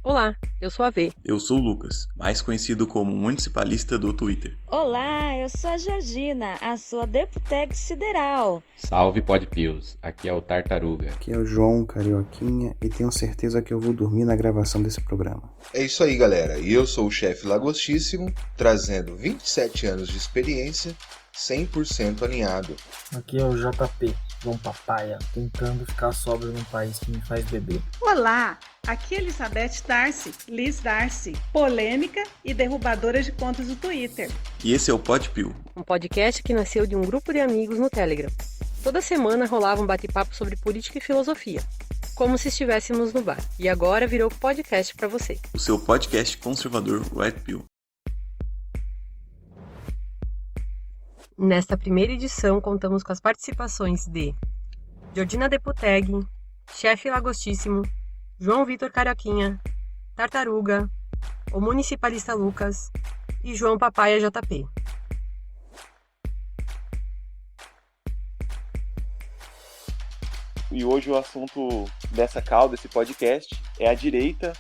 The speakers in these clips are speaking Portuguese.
Olá, eu sou a V. Eu sou o Lucas, mais conhecido como municipalista do Twitter. Olá, eu sou a Georgina, a sua deputeg sideral. Salve Podpios, aqui é o Tartaruga. Aqui é o João Carioquinha e tenho certeza que eu vou dormir na gravação desse programa. É isso aí, galera. E eu sou o chefe Lagostíssimo, trazendo 27 anos de experiência, 100% alinhado. Aqui é o JP, João Papaya, tentando ficar sóbrio num país que me faz beber. Olá, aqui é Elizabeth Darcy, Liz Darcy, polêmica e derrubadora de contas do Twitter. E esse é o Podpil, Um podcast que nasceu de um grupo de amigos no Telegram. Toda semana rolava um bate-papo sobre política e filosofia, como se estivéssemos no bar. E agora virou podcast para você. o seu podcast conservador Red Pill. Nesta primeira edição, contamos com as participações de Georgina Deputeg, Chefe Lagostíssimo, João Vitor Carioquinha, Tartaruga, o municipalista Lucas e João Papaya JP. E hoje o assunto dessa call, desse podcast, é a direita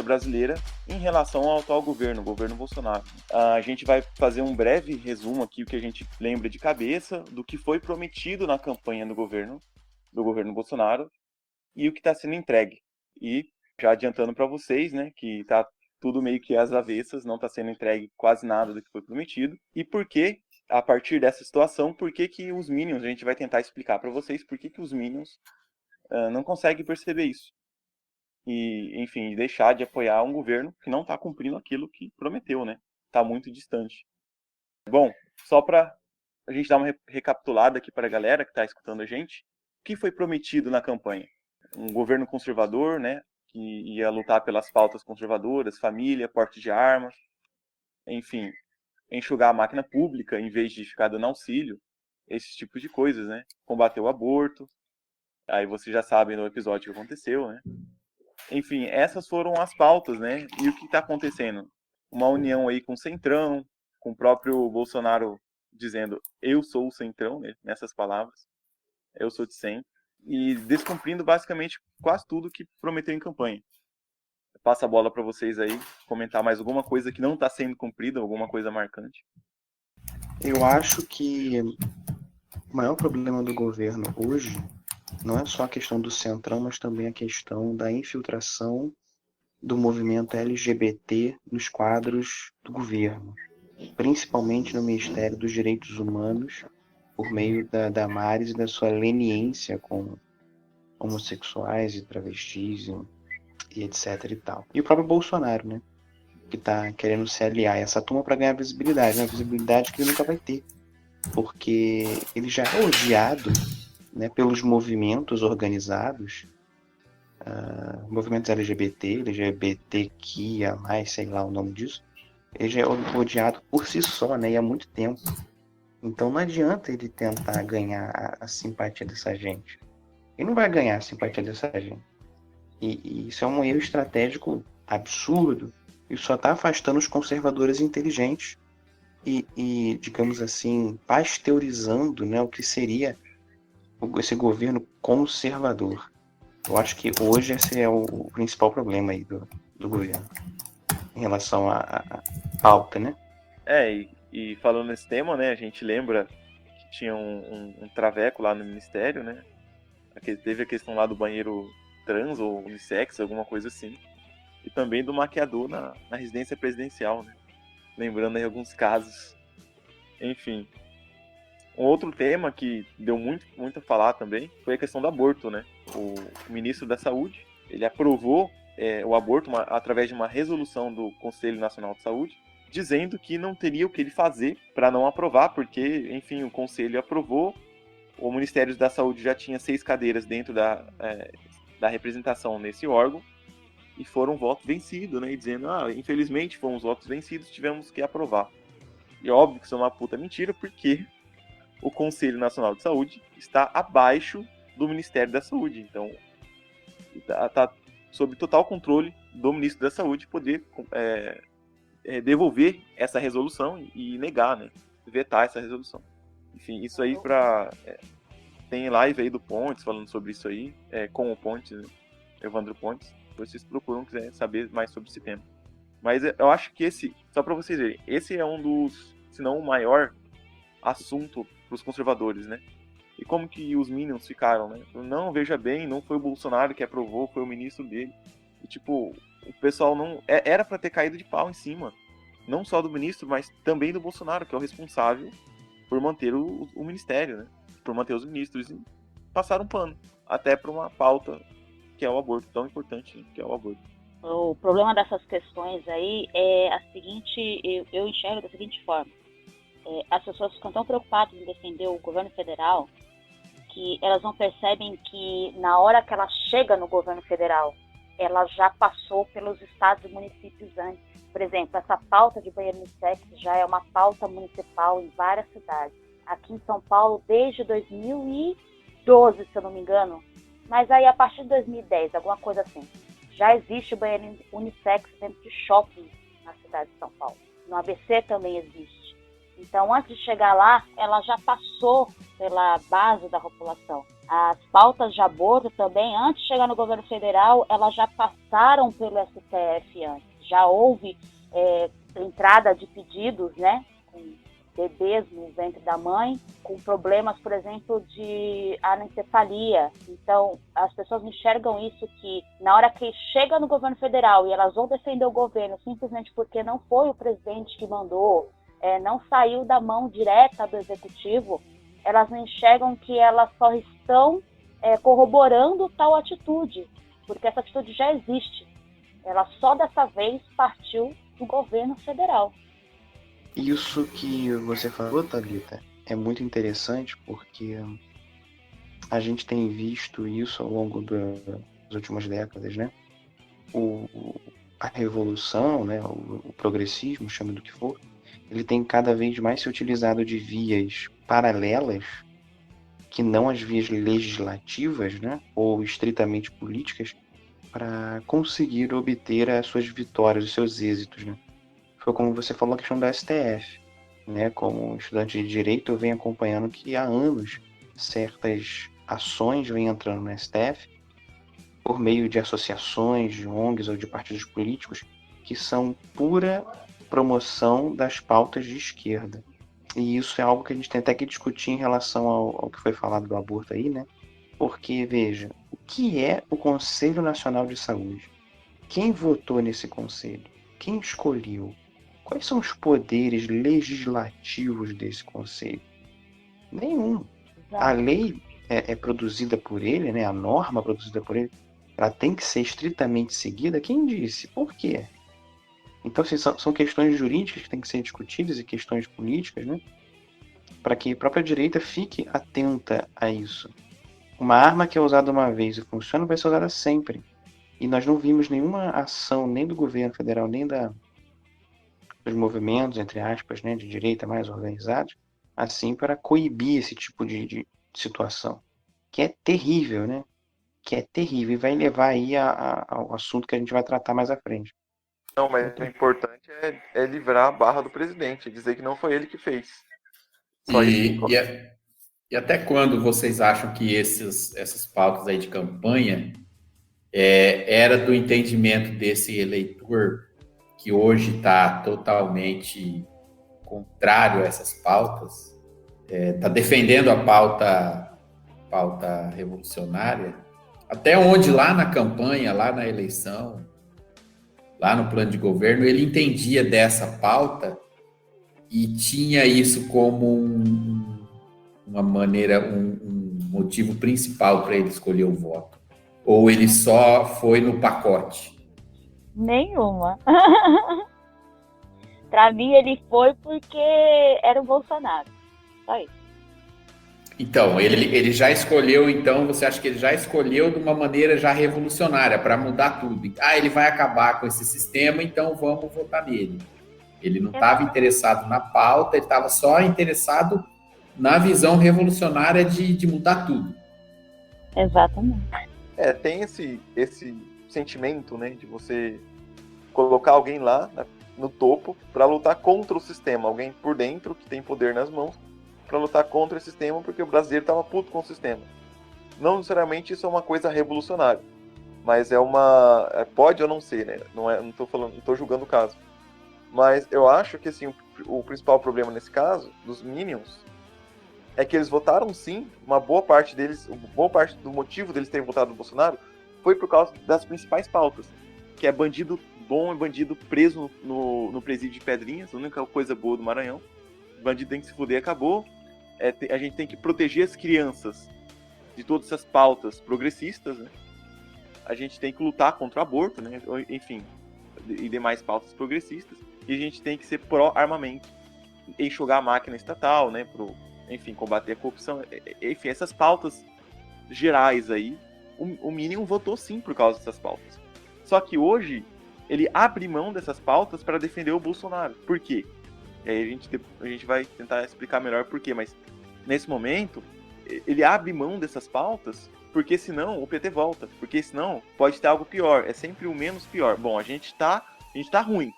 brasileira, em relação ao atual governo, o governo Bolsonaro. A gente vai fazer um breve resumo aqui, o que a gente lembra de cabeça, do que foi prometido na campanha do governo Bolsonaro, e o que está sendo entregue. E já adiantando para vocês, né, que está tudo meio que às avessas, não está sendo entregue quase nada do que foi prometido. E por que, a partir dessa situação, por que os Minions, a gente vai tentar explicar para vocês por que os Minions não conseguem perceber isso. E, enfim, deixar de apoiar um governo que não está cumprindo aquilo que prometeu, né? Está muito distante. Bom, só para a gente dar uma recapitulada aqui para a galera que está escutando a gente, o que foi prometido na campanha? Um governo conservador, né? Que ia lutar pelas pautas conservadoras, família, porte de armas, enfim, enxugar a máquina pública em vez de ficar dando auxílio, esses tipos de coisas, né? Combater o aborto, aí vocês já sabem no episódio que aconteceu, né? Enfim, essas foram as pautas, né? E o que está acontecendo? Uma união aí com o Centrão, com o próprio Bolsonaro dizendo eu sou o Centrão, né? Nessas palavras, eu sou de 100, e descumprindo basicamente quase tudo que prometeu em campanha. Passa a bola para vocês aí, comentar mais alguma coisa que não está sendo cumprida, alguma coisa marcante. Eu acho que o maior problema do governo hoje não é só a questão do Centrão, mas também a questão da infiltração do movimento LGBT nos quadros do governo, principalmente no Ministério dos Direitos Humanos, por meio da Damares e da sua leniência com homossexuais e travestis e etc e tal. E o próprio Bolsonaro, né? Que tá querendo se aliar a essa turma para ganhar visibilidade, né? Visibilidade que ele nunca vai ter. Porque ele já é odiado, né, pelos movimentos organizados, movimentos LGBT, LGBTQIA+, sei lá o nome disso. Ele já é odiado por si só, né? E há muito tempo. Então não adianta ele tentar ganhar a simpatia dessa gente. Ele não vai ganhar a simpatia dessa gente. E isso é um erro estratégico absurdo. E só está afastando os conservadores inteligentes e, digamos assim, pasteurizando, né, o que seria esse governo conservador. Eu acho que hoje esse é o principal problema aí do governo, em relação à pauta, né? E falando nesse tema, né, a gente lembra que tinha um traveco lá no ministério, né? Teve a questão lá do banheiro trans ou unissex, alguma coisa assim. E também do maquiador na residência presidencial, né? Lembrando aí alguns casos. Enfim. Um outro tema que deu muito a falar também foi a questão do aborto, né? O ministro da Saúde, ele aprovou o aborto através de uma resolução do Conselho Nacional de Saúde, dizendo que não teria o que ele fazer para não aprovar, porque, enfim, o Conselho aprovou, o Ministério da Saúde já tinha 6 cadeiras dentro da representação nesse órgão, e foram votos vencidos, né? E dizendo, infelizmente foram os votos vencidos, tivemos que aprovar. E óbvio que isso é uma puta mentira, porque o Conselho Nacional de Saúde está abaixo do Ministério da Saúde. Então, está sob total controle do Ministro da Saúde poder devolver essa resolução e negar, né? Vetar essa resolução. Enfim, isso aí tem live aí do Pontes falando sobre isso aí, com o Pontes, né? Evandro Pontes. Depois vocês procuram, quiserem saber mais sobre esse tema. Mas eu acho que só para vocês verem, esse é um dos, se não o maior assunto para os conservadores, né? E como que os Minions ficaram, né? Não, veja bem, não foi o Bolsonaro que aprovou, foi o ministro dele. E tipo, o pessoal não... Era para ter caído de pau em cima. Não só do ministro, mas também do Bolsonaro, que é o responsável por manter o ministério, né? Por manter os ministros. E passaram um pano. Até para uma pauta que é o aborto, tão importante, né? Que é o aborto. O problema dessas questões aí é a seguinte, eu enxergo da seguinte forma. As pessoas ficam tão preocupadas em defender o governo federal que elas não percebem que na hora que ela chega no governo federal, ela já passou pelos estados e municípios antes. Por exemplo, essa pauta de banheiro unissex já é uma pauta municipal em várias cidades. Aqui em São Paulo, desde 2012, se eu não me engano, mas aí a partir de 2010, alguma coisa assim, já existe banheiro unissex dentro de shopping na cidade de São Paulo. No ABC também existe. Então, antes de chegar lá, ela já passou pela base da população. As pautas de aborto também, antes de chegar no governo federal, elas já passaram pelo STF antes. Já houve entrada de pedidos, né, com bebês no ventre da mãe, com problemas, por exemplo, de anencefalia. Então, as pessoas enxergam isso que, na hora que chega no governo federal e elas vão defender o governo simplesmente porque não foi o presidente que mandou, não saiu da mão direta do executivo, elas não enxergam que elas só estão corroborando tal atitude, porque essa atitude já existe. Ela só dessa vez partiu do governo federal. Isso que você falou, Thalita, é muito interessante porque a gente tem visto isso ao longo das últimas décadas, né? A revolução, né? O progressismo, chame do que for, ele tem cada vez mais se utilizado de vias paralelas, que não as vias legislativas, né? Ou estritamente políticas, para conseguir obter as suas vitórias, os seus êxitos, né? Foi como você falou a questão da STF, né? Como estudante de direito, eu venho acompanhando que há anos certas ações vêm entrando no STF por meio de associações, de ONGs ou de partidos políticos que são pura promoção das pautas de esquerda. E isso é algo que a gente tem até que discutir em relação ao que foi falado do aborto aí, né? Porque, veja, o que é o Conselho Nacional de Saúde? Quem votou nesse conselho? Quem escolheu? Quais são os poderes legislativos desse conselho? Nenhum. A lei é produzida por ele, né? A norma produzida por ele, ela tem que ser estritamente seguida. Quem disse? Por quê? Então, assim, são questões jurídicas que têm que ser discutidas e questões políticas, né? Para que a própria direita fique atenta a isso. Uma arma que é usada uma vez e funciona vai ser usada sempre. E nós não vimos nenhuma ação, nem do governo federal, nem dos movimentos, entre aspas, né, de direita mais organizados, assim, para coibir esse tipo de situação. Que é terrível, né? Que é terrível e vai levar aí ao assunto que a gente vai tratar mais à frente. Não, mas o importante é livrar a barra do presidente, dizer que não foi ele que fez. Só isso. E até quando vocês acham que essas pautas aí de campanha era do entendimento desse eleitor que hoje está totalmente contrário a essas pautas, está defendendo a pauta revolucionária, até onde lá na campanha, lá na eleição, lá no plano de governo, ele entendia dessa pauta e tinha isso como uma maneira, um motivo principal para ele escolher o voto? Ou ele só foi no pacote? Nenhuma. Para mim, ele foi porque era o Bolsonaro. Só isso. Então, ele já escolheu, então, você acha que ele já escolheu de uma maneira já revolucionária, para mudar tudo? Ele vai acabar com esse sistema, então vamos votar nele. Ele não estava interessado na pauta, ele estava só interessado na visão revolucionária de mudar tudo. Exatamente. Tem esse sentimento, né, de você colocar alguém lá no topo para lutar contra o sistema, alguém por dentro que tem poder nas mãos para lutar contra esse sistema, porque o brasileiro estava puto com o sistema. Não necessariamente isso é uma coisa revolucionária, mas pode ou não ser, né? Não tô julgando o caso. Mas eu acho que, assim, o principal problema nesse caso, dos Minions, é que eles votaram sim, uma boa parte do motivo deles terem votado no Bolsonaro foi por causa das principais pautas, que é bandido bom e bandido preso no presídio de Pedrinhas, a única coisa boa do Maranhão. Bandido tem que se fuder, acabou. A gente tem que proteger as crianças de todas essas pautas progressistas, né? A gente tem que lutar contra o aborto, né? Enfim, e demais pautas progressistas. E a gente tem que ser pró-armamento, enxugar a máquina estatal, né? Enfim, combater a corrupção. Enfim, essas pautas gerais aí, o Minion votou sim por causa dessas pautas. Só que hoje, ele abre mão dessas pautas para defender o Bolsonaro. Por quê? E aí a gente vai tentar explicar melhor por quê, mas nesse momento, ele abre mão dessas pautas porque senão o PT volta. Porque senão pode ter algo pior. É sempre o menos pior. Bom, a gente tá ruim.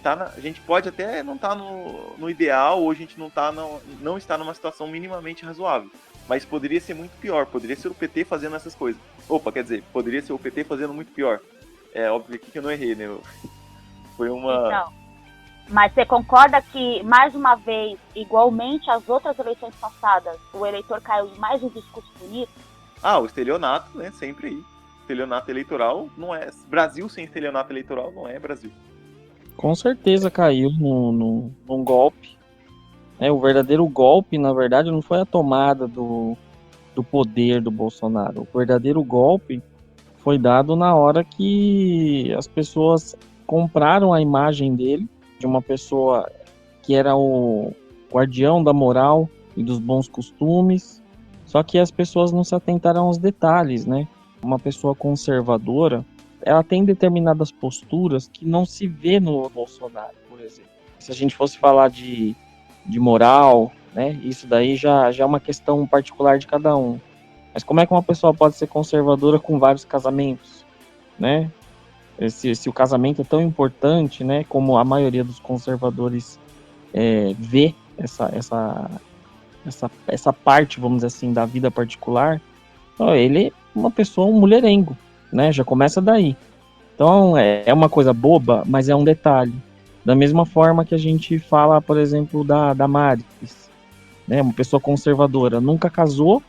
A gente pode até não estar no ideal, ou a gente não está numa situação minimamente razoável. Mas poderia ser muito pior. Poderia ser o PT fazendo essas coisas. Poderia ser o PT fazendo muito pior. É óbvio aqui que eu não errei, né? Foi uma... Então, mas você concorda que, mais uma vez, igualmente às outras eleições passadas, o eleitor caiu em mais um discurso bonito? O estelionato, né? Sempre aí. Estelionato eleitoral não é... Brasil sem estelionato eleitoral não é Brasil. Com certeza caiu num golpe. O verdadeiro golpe, na verdade, não foi a tomada do poder do Bolsonaro. O verdadeiro golpe foi dado na hora que as pessoas compraram a imagem dele, de uma pessoa que era o guardião da moral e dos bons costumes, só que as pessoas não se atentaram aos detalhes, né? Uma pessoa conservadora, ela tem determinadas posturas que não se vê no Bolsonaro, por exemplo. Se a gente fosse falar de moral, né? Isso daí já é uma questão particular de cada um. Mas como é que uma pessoa pode ser conservadora com vários casamentos, né? Se o casamento é tão importante, né, como a maioria dos conservadores vê essa parte, vamos dizer assim, da vida particular, então, ele é uma pessoa, um mulherengo, né, já começa daí. Então, é uma coisa boba, mas é um detalhe. Da mesma forma que a gente fala, por exemplo, da Maris, né, uma pessoa conservadora, nunca casou,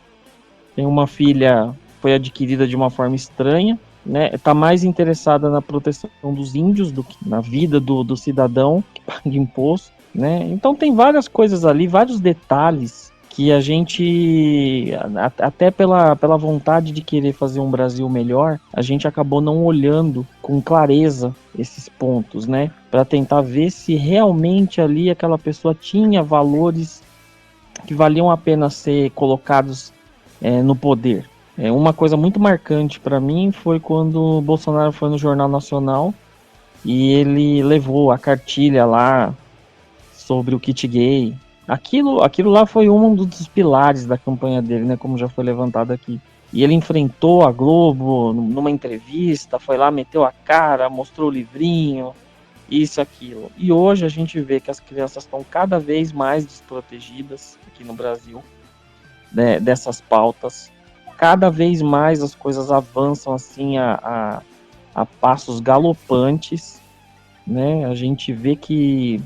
tem uma filha, foi adquirida de uma forma estranha, né, tá mais interessada na proteção dos índios do que na vida do cidadão que paga imposto, né? Então tem várias coisas ali, vários detalhes que a gente, até pela vontade de querer fazer um Brasil melhor, a gente acabou não olhando com clareza esses pontos, né? Para tentar ver se realmente ali aquela pessoa tinha valores que valiam a pena ser colocados no poder. Uma coisa muito marcante para mim foi quando o Bolsonaro foi no Jornal Nacional e ele levou a cartilha lá sobre o kit gay. Aquilo lá foi um dos pilares da campanha dele, né, como já foi levantado aqui. E ele enfrentou a Globo numa entrevista, foi lá, meteu a cara, mostrou o livrinho, isso, aquilo. E hoje a gente vê que as crianças estão cada vez mais desprotegidas aqui no Brasil, né, dessas pautas. Cada vez mais as coisas avançam assim a passos galopantes, né? A gente vê que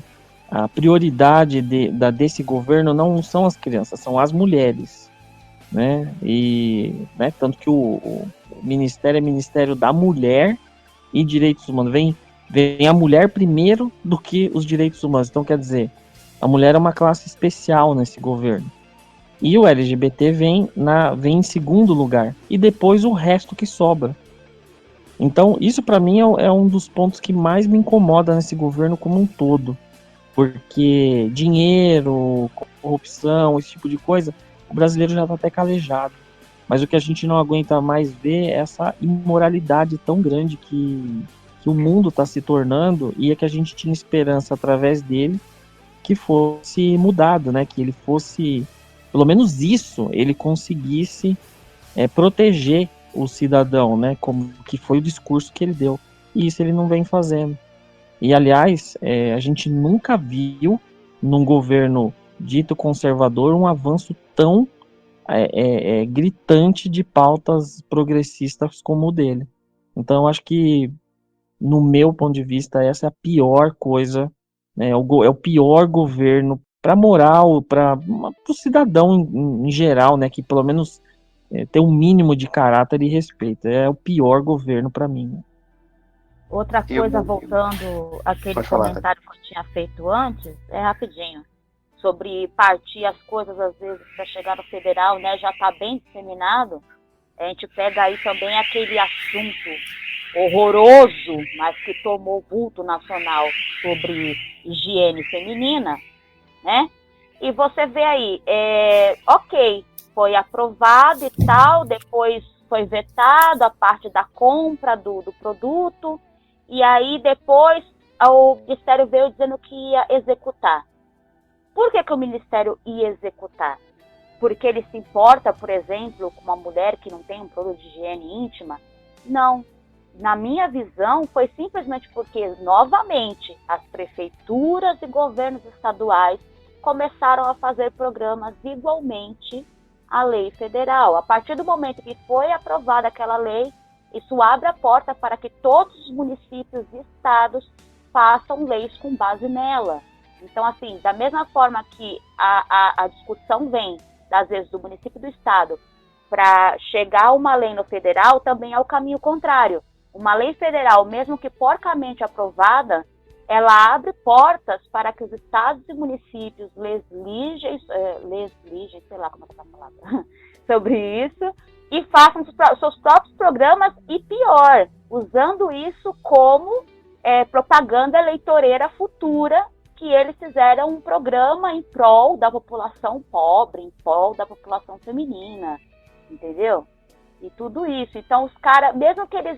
a prioridade desse governo não são as crianças, são as mulheres, né? E, né, tanto que o ministério é Ministério da Mulher e Direitos Humanos. Vem a mulher primeiro do que os direitos humanos. Então, quer dizer, a mulher é uma classe especial nesse governo. E o LGBT vem em segundo lugar. E depois o resto que sobra. Então, isso para mim é um dos pontos que mais me incomoda nesse governo como um todo. Porque dinheiro, corrupção, esse tipo de coisa, o brasileiro já está até calejado. Mas o que a gente não aguenta mais ver é essa imoralidade tão grande que o mundo está se tornando, e é que a gente tinha esperança através dele que fosse mudado, né? Que ele fosse... Pelo menos isso, ele conseguisse proteger o cidadão, né? Como que foi o discurso que ele deu. E isso ele não vem fazendo. E, aliás, a gente nunca viu, num governo dito conservador, um avanço tão gritante de pautas progressistas como o dele. Então, eu acho que, no meu ponto de vista, essa é a pior coisa, né? É o pior governo para a moral, para o cidadão em geral, né? Que pelo menos tem um mínimo de caráter e respeito. É o pior governo para mim. Outra Eu, coisa, voltando àquele pode falar, tá? comentário que eu tinha feito antes, é rapidinho, sobre partir as coisas às vezes para chegar no federal, né? Já está bem disseminado. A gente pega aí também aquele assunto horroroso, mas que tomou vulto nacional sobre higiene feminina, né? E você vê aí, ok, foi aprovado e tal, depois foi vetado a parte da compra do produto, e aí depois o Ministério veio dizendo que ia executar. Por que o Ministério ia executar? Porque ele se importa, por exemplo, com uma mulher que não tem um produto de higiene íntima? Não. Na minha visão, foi simplesmente porque, novamente, as prefeituras e governos estaduais começaram a fazer programas igualmente à lei federal. A partir do momento que foi aprovada aquela lei, isso abre a porta para que todos os municípios e estados façam leis com base nela. Então, assim, da mesma forma que a discussão vem, às vezes, do município e do estado, para chegar a uma lei no federal, também é o caminho contrário. Uma lei federal, mesmo que porcamente aprovada, ela abre portas para que os estados e municípios legislem, sei lá como é que tá a palavra, sobre isso, e façam seus próprios programas e, pior, usando isso como propaganda eleitoreira futura, que eles fizeram um programa em prol da população pobre, em prol da população feminina, entendeu? E tudo isso. Então, os caras, mesmo que eles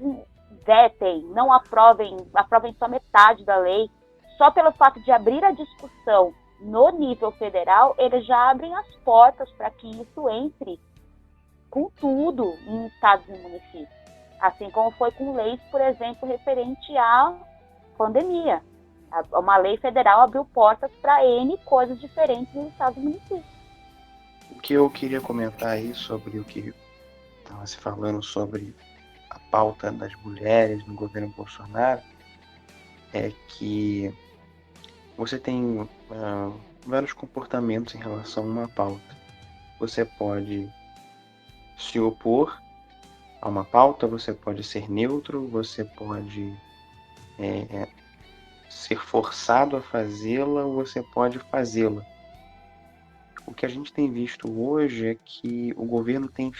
vetem, não aprovem só metade da lei, só pelo fato de abrir a discussão no nível federal, eles já abrem as portas para que isso entre com tudo em estados e municípios. Assim como foi com leis, por exemplo, referente à pandemia. Uma lei federal abriu portas para N coisas diferentes nos estados e municípios. O que eu queria comentar aí sobre o que estava se falando sobre a pauta das mulheres no governo Bolsonaro é que você tem vários comportamentos em relação a uma pauta. Você pode se opor a uma pauta, você pode ser neutro, você pode ser forçado a fazê-la ou você pode fazê-la. O que a gente tem visto hoje é que o governo tem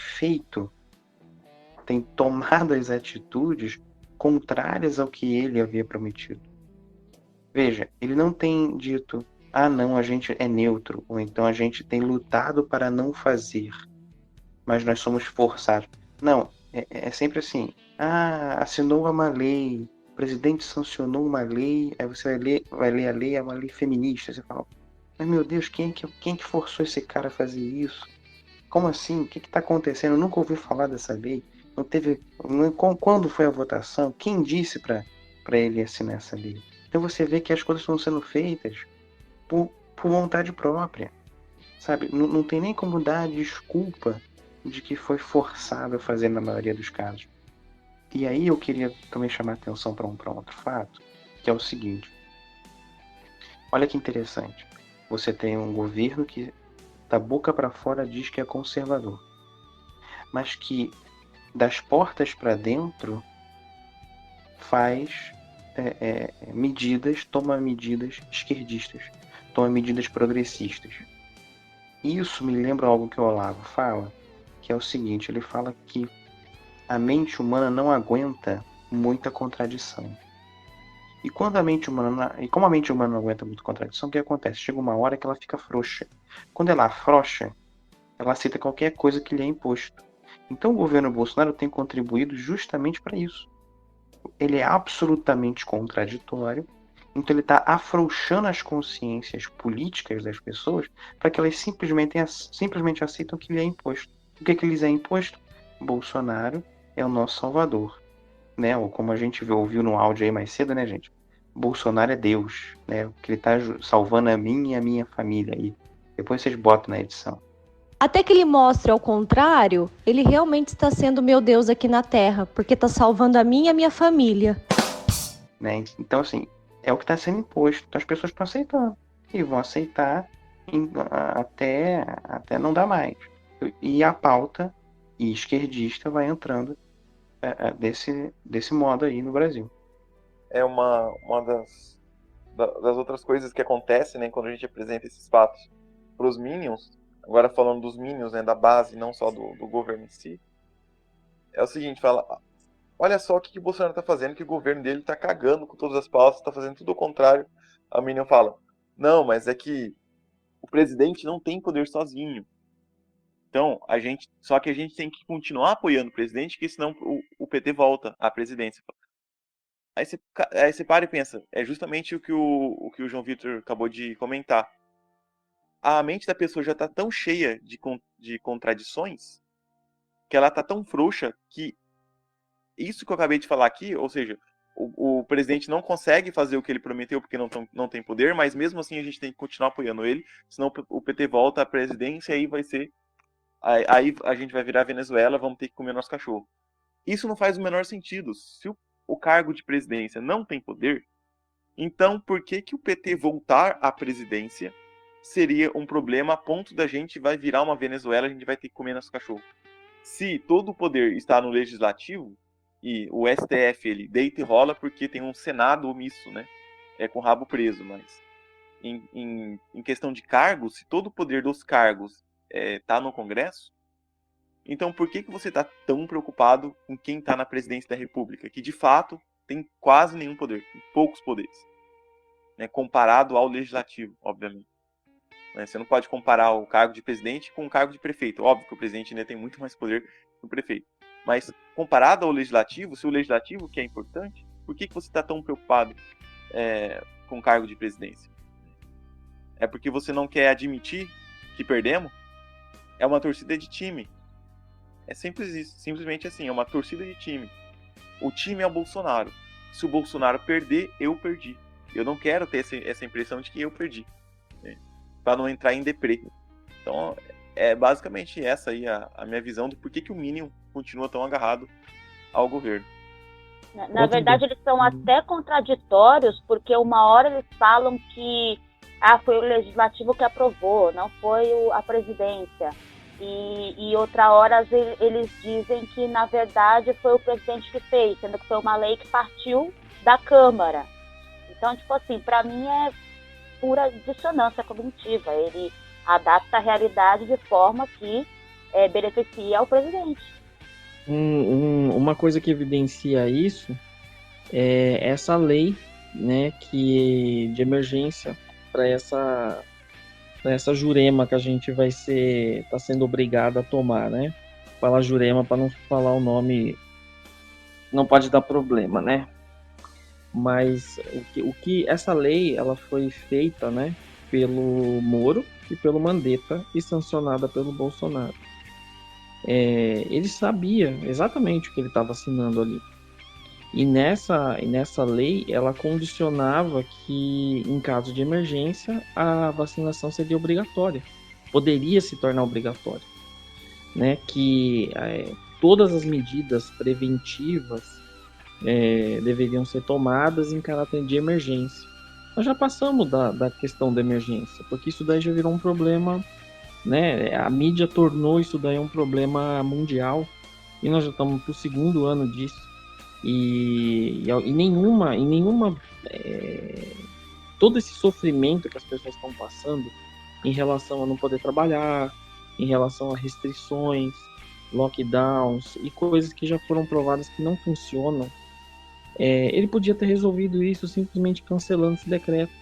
tomado as atitudes contrárias ao que ele havia prometido. Veja, ele não tem dito, não, a gente é neutro, ou então a gente tem lutado para não fazer, mas nós somos forçados. Não, é sempre assim, assinou uma lei, o presidente sancionou uma lei, aí você vai ler a lei, é uma lei feminista, você fala, mas meu Deus, quem que forçou esse cara a fazer isso? Como assim? O que está acontecendo? Eu nunca ouvi falar dessa lei. Não teve. Quando foi a votação? Quem disse para ele assinar essa lei? Então você vê que as coisas estão sendo feitas por vontade própria. Sabe? Não tem nem como dar desculpa de que foi forçado a fazer na maioria dos casos. E aí eu queria também chamar a atenção para um outro fato, que é o seguinte. Olha que interessante. Você tem um governo que da boca para fora diz que é conservador, mas que das portas para dentro faz toma medidas esquerdistas, toma medidas progressistas. Isso me lembra algo que o Olavo fala, que é o seguinte, ele fala que a mente humana não aguenta muita contradição. E como a mente humana não aguenta muita contradição, o que acontece? Chega uma hora que ela fica frouxa. Quando ela afrouxa, ela aceita qualquer coisa que lhe é imposto. Então o governo Bolsonaro tem contribuído justamente para isso. Ele é absolutamente contraditório, então ele está afrouxando as consciências políticas das pessoas para que elas simplesmente aceitam o que lhe é imposto. O que lhes é imposto? Bolsonaro é o nosso salvador. Né? Ou como a gente ouviu no áudio aí mais cedo, né, gente? Bolsonaro é Deus, né? Que ele tá salvando a mim e a minha família aí. Depois vocês botam na edição. Até que ele mostre ao contrário, ele realmente está sendo meu Deus aqui na Terra, porque está salvando a mim e a minha família. Né? Então, assim, é o que está sendo imposto. Então, as pessoas estão aceitando. E vão aceitar até não dar mais. E a pauta esquerdista vai entrando desse modo aí no Brasil. É uma das outras coisas que acontece, né, quando a gente apresenta esses fatos para os Minions, agora falando dos Minions, né, da base, não só do governo em si, é o seguinte, fala, olha só o que o Bolsonaro está fazendo, que o governo dele está cagando com todas as pautas, está fazendo tudo ao contrário. A Minion fala, não, mas é que o presidente não tem poder sozinho. Então, só que a gente tem que continuar apoiando o presidente, porque senão o PT volta à presidência. Aí você para e pensa, é justamente o que o João Vitor acabou de comentar. A mente da pessoa já está tão cheia de contradições, que ela está tão frouxa, que isso que eu acabei de falar aqui, ou seja, o presidente não consegue fazer o que ele prometeu porque não tem poder, mas mesmo assim a gente tem que continuar apoiando ele, senão o PT volta à presidência e aí vai ser... Aí a gente vai virar Venezuela, vamos ter que comer nosso cachorro. Isso não faz o menor sentido. Se o cargo de presidência não tem poder, então por que o PT voltar à presidência seria um problema a ponto da gente vai virar uma Venezuela, a gente vai ter que comer nosso cachorro? Se todo o poder está no legislativo, e o STF ele deita e rola porque tem um Senado omisso, né? Com o rabo preso, mas em questão de cargos, se todo o poder dos cargos está no Congresso, então por que você está tão preocupado com quem está na presidência da República, que de fato tem quase nenhum poder, tem poucos poderes, né, comparado ao legislativo, obviamente. Você não pode comparar o cargo de presidente com o cargo de prefeito. Óbvio que o presidente ainda tem muito mais poder que o prefeito. Mas comparado ao legislativo, se o legislativo que é importante, por que você está tão preocupado com o cargo de presidência? É porque você não quer admitir que perdemos? É uma torcida de time. É simples isso, simplesmente assim, é uma torcida de time. O time é o Bolsonaro. Se o Bolsonaro perder, eu perdi. Eu não quero ter essa impressão de que eu perdi, né? Para não entrar em deprê. Então, é basicamente essa aí a minha visão do porquê que o Minion continua tão agarrado ao governo. Na verdade, eles são até contraditórios, porque uma hora eles falam que foi o legislativo que aprovou, não foi a presidência. E outra hora eles dizem que, na verdade, foi o presidente que fez, sendo que foi uma lei que partiu da Câmara. Então, tipo assim, para mim é pura dissonância cognitiva. Ele adapta a realidade de forma que beneficia ao presidente. Uma coisa que evidencia isso é essa lei, né, de emergência para essa jurema que a gente tá sendo obrigado a tomar, né? Falar jurema para não falar o nome, não pode dar problema, né? Mas o que essa lei, ela foi feita, né, pelo Moro e pelo Mandetta e sancionada pelo Bolsonaro. Ele sabia exatamente o que ele estava assinando ali. E nessa lei, ela condicionava que, em caso de emergência, a vacinação seria obrigatória. Poderia se tornar obrigatória. Né? Que todas as medidas preventivas deveriam ser tomadas em caráter de emergência. Nós já passamos da questão da emergência, porque isso daí já virou um problema, né? A mídia tornou isso daí um problema mundial, e nós já estamos para o 2º ano disso. E nenhuma todo esse sofrimento que as pessoas estão passando em relação a não poder trabalhar, em relação a restrições, lockdowns e coisas que já foram provadas que não funcionam, ele podia ter resolvido isso simplesmente cancelando esse decreto.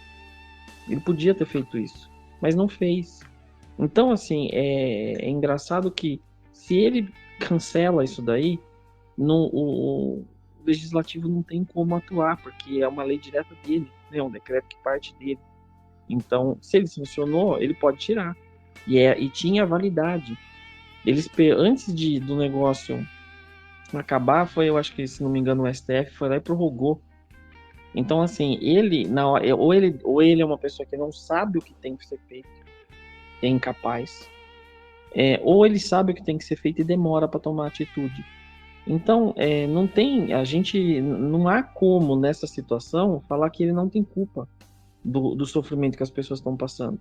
Ele podia ter feito isso, mas não fez. Então, assim, é engraçado que se ele cancela isso daí, o legislativo não tem como atuar, porque é uma lei direta dele, né? É um decreto que parte dele. Então, se ele sancionou, ele pode tirar. E tinha validade. Eles, antes do negócio acabar, eu acho que, se não me engano, o STF foi lá e prorrogou. Então, assim, ele, na hora, ou ele é uma pessoa que não sabe o que tem que ser feito, é incapaz, ou ele sabe o que tem que ser feito e demora para tomar atitude. Então, não há como nessa situação falar que ele não tem culpa do sofrimento que as pessoas estão passando.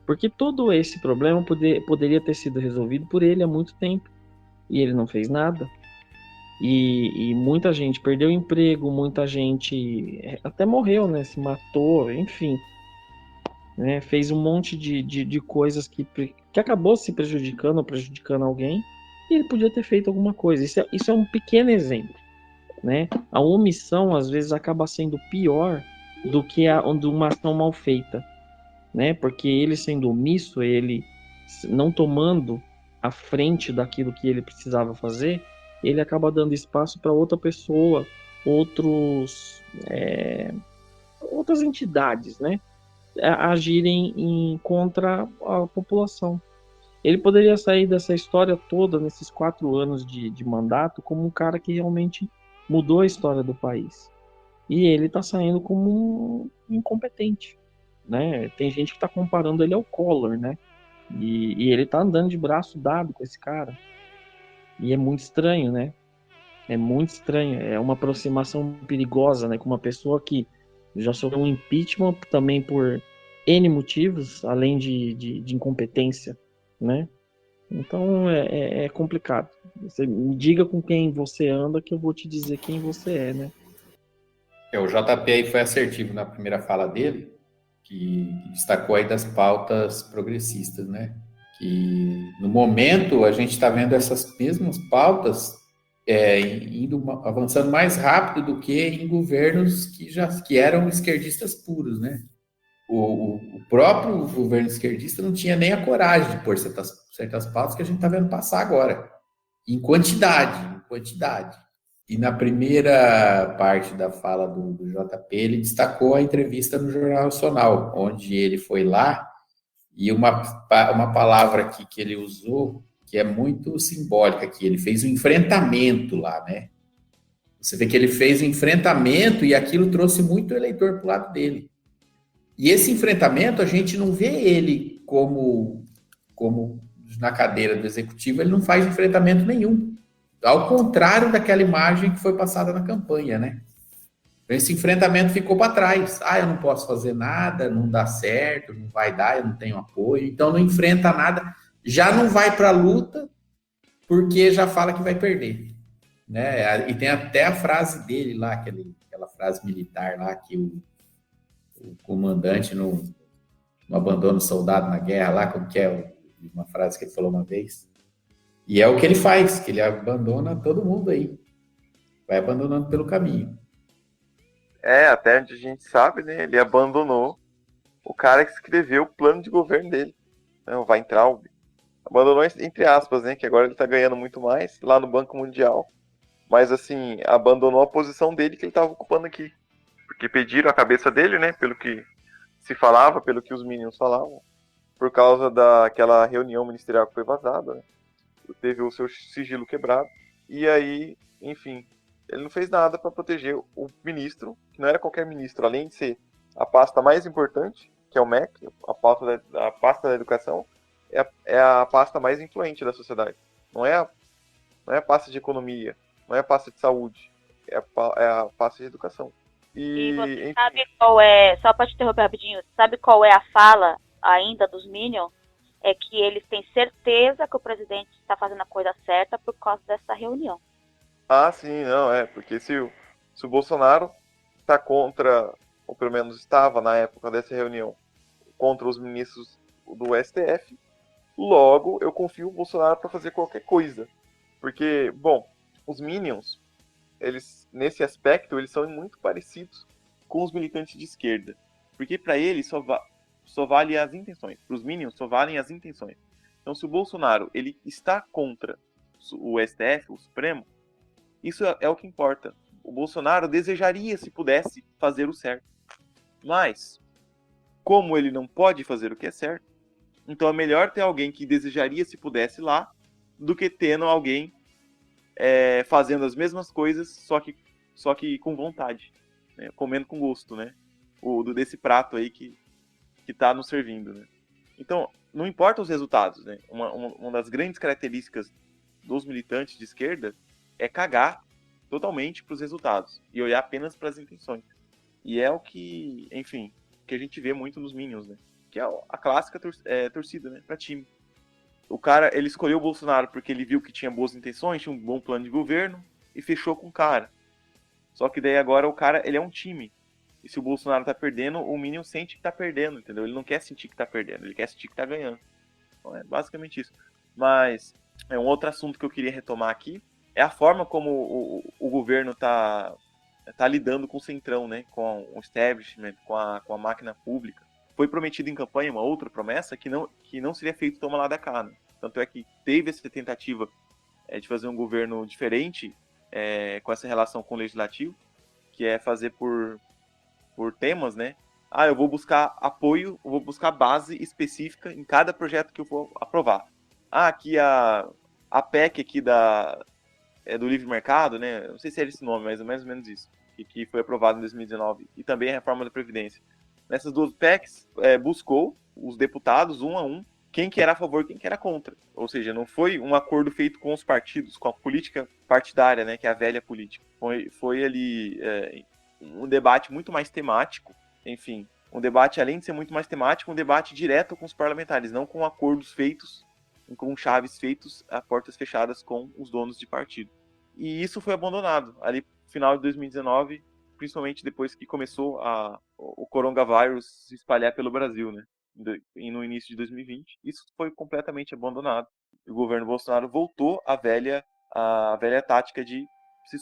Porque todo esse problema poderia ter sido resolvido por ele há muito tempo. E ele não fez nada. E muita gente perdeu emprego, muita gente até morreu, né? Se matou, enfim. Né? Fez um monte de coisas que acabou se prejudicando ou prejudicando alguém. E ele podia ter feito alguma coisa. Isso é um pequeno exemplo. Né? A omissão, às vezes, acaba sendo pior do que uma ação mal feita. Né? Porque ele sendo omisso, ele não tomando a frente daquilo que ele precisava fazer, ele acaba dando espaço para outra pessoa, outras entidades, né, agirem contra a população. Ele poderia sair dessa história toda, nesses 4 anos de mandato, como um cara que realmente mudou a história do país. E ele está saindo como um incompetente. Né? Tem gente que está comparando ele ao Collor, né? E ele tá andando de braço dado com esse cara. E é muito estranho, né? É muito estranho. É uma aproximação perigosa, né? Com uma pessoa que já sofreu um impeachment também por N motivos, além de incompetência, né? Então é complicado. Você me diga com quem você anda que eu vou te dizer quem você é, né? O JP aí foi assertivo na primeira fala dele, que destacou aí das pautas progressistas, né? Que no momento a gente está vendo essas mesmas pautas avançando mais rápido do que em governos que eram esquerdistas puros, né? O próprio governo esquerdista não tinha nem a coragem de pôr certas pautas que a gente está vendo passar agora, em quantidade. E na primeira parte da fala do JP, ele destacou a entrevista no Jornal Nacional, onde ele foi lá, e uma palavra aqui que ele usou, que é muito simbólica aqui, ele fez um enfrentamento lá, né? Você vê que ele fez um enfrentamento e aquilo trouxe muito eleitor para o lado dele. E esse enfrentamento, a gente não vê ele como na cadeira do executivo, ele não faz enfrentamento nenhum. Ao contrário daquela imagem que foi passada na campanha, né? Esse enfrentamento ficou para trás. Eu não posso fazer nada, não dá certo, não vai dar, eu não tenho apoio. Então não enfrenta nada, já não vai para a luta, porque já fala que vai perder. Né? E tem até a frase dele lá, aquela frase militar lá, que o comandante não abandona o soldado na guerra lá, como que é uma frase que ele falou uma vez. E é o que ele faz, que ele abandona todo mundo aí. Vai abandonando pelo caminho. Até onde a gente sabe, né? Ele abandonou o cara que escreveu o plano de governo dele, né, o Weintraub. Abandonou entre aspas, né? Que agora ele tá ganhando muito mais lá no Banco Mundial. Mas, assim, abandonou a posição dele que ele estava ocupando aqui. Porque pediram a cabeça dele, né? Pelo que se falava, pelo que os Minions falavam. Por causa daquela reunião ministerial que foi vazada, né? Teve o seu sigilo quebrado. E aí, enfim, ele não fez nada para proteger o ministro, que não era qualquer ministro. Além de ser a pasta mais importante, que é o MEC, a pasta da educação, é a pasta mais influente da sociedade. Não é a pasta de economia, não é a pasta de saúde, é a pasta de educação. E você sabe qual é, só para te interromper rapidinho, sabe qual é a fala ainda dos Minions? É que eles têm certeza que o presidente está fazendo a coisa certa por causa dessa reunião. Sim, não, porque se o Bolsonaro está contra, ou pelo menos estava na época dessa reunião, contra os ministros do STF, logo eu confio no Bolsonaro para fazer qualquer coisa. Porque, bom, os Minions, eles, nesse aspecto, eles são muito parecidos com os militantes de esquerda. Porque para eles só vale as intenções. Para os Minions só valem as intenções. Então, se o Bolsonaro ele está contra o STF, o Supremo, isso é o que importa. O Bolsonaro desejaria, se pudesse, fazer o certo. Mas, como ele não pode fazer o que é certo, então é melhor ter alguém que desejaria, se pudesse, lá, do que tendo alguém fazendo as mesmas coisas, só que com vontade, né? Comendo com gosto, né? Desse prato aí que tá nos servindo, né? Então, não importa os resultados, né? Uma das grandes características dos militantes de esquerda é cagar totalmente para os resultados e olhar apenas para as intenções. E é o que, enfim, que a gente vê muito nos Minions, né? Que é a clássica torcida, né? Para time. O cara, ele escolheu o Bolsonaro porque ele viu que tinha boas intenções, tinha um bom plano de governo e fechou com o cara. Só que daí agora o cara, ele é um time. E se o Bolsonaro tá perdendo, o Minion sente que tá perdendo, entendeu? Ele não quer sentir que tá perdendo, ele quer sentir que tá ganhando. Então é basicamente isso. Mas um outro assunto que eu queria retomar aqui é a forma como o governo tá lidando com o centrão, né? Com o establishment, com a máquina pública. Foi prometido em campanha uma outra promessa que não seria feito toma lá da cá, né? Tanto é que teve essa tentativa de fazer um governo diferente com essa relação com o legislativo, que é fazer por temas, né? Eu vou buscar apoio, eu vou buscar base específica em cada projeto que eu for aprovar. Aqui a PEC aqui do livre mercado, né? Não sei se era esse nome, mas é mais ou menos isso, que foi aprovado em 2019, e também a reforma da Previdência. Nessas duas PECs, buscou os deputados, um a um, quem que era a favor e quem que era contra. Ou seja, não foi um acordo feito com os partidos, com a política partidária, né? Que é a velha política. Foi ali um debate muito mais temático, enfim, um debate, além de ser muito mais temático, um debate direto com os parlamentares, não com acordos feitos, com chaves feitos a portas fechadas com os donos de partido. E isso foi abandonado ali no final de 2019, principalmente depois que começou o coronavírus se espalhar pelo Brasil, né? E no início de 2020, isso foi completamente abandonado. O governo Bolsonaro voltou à velha tática de se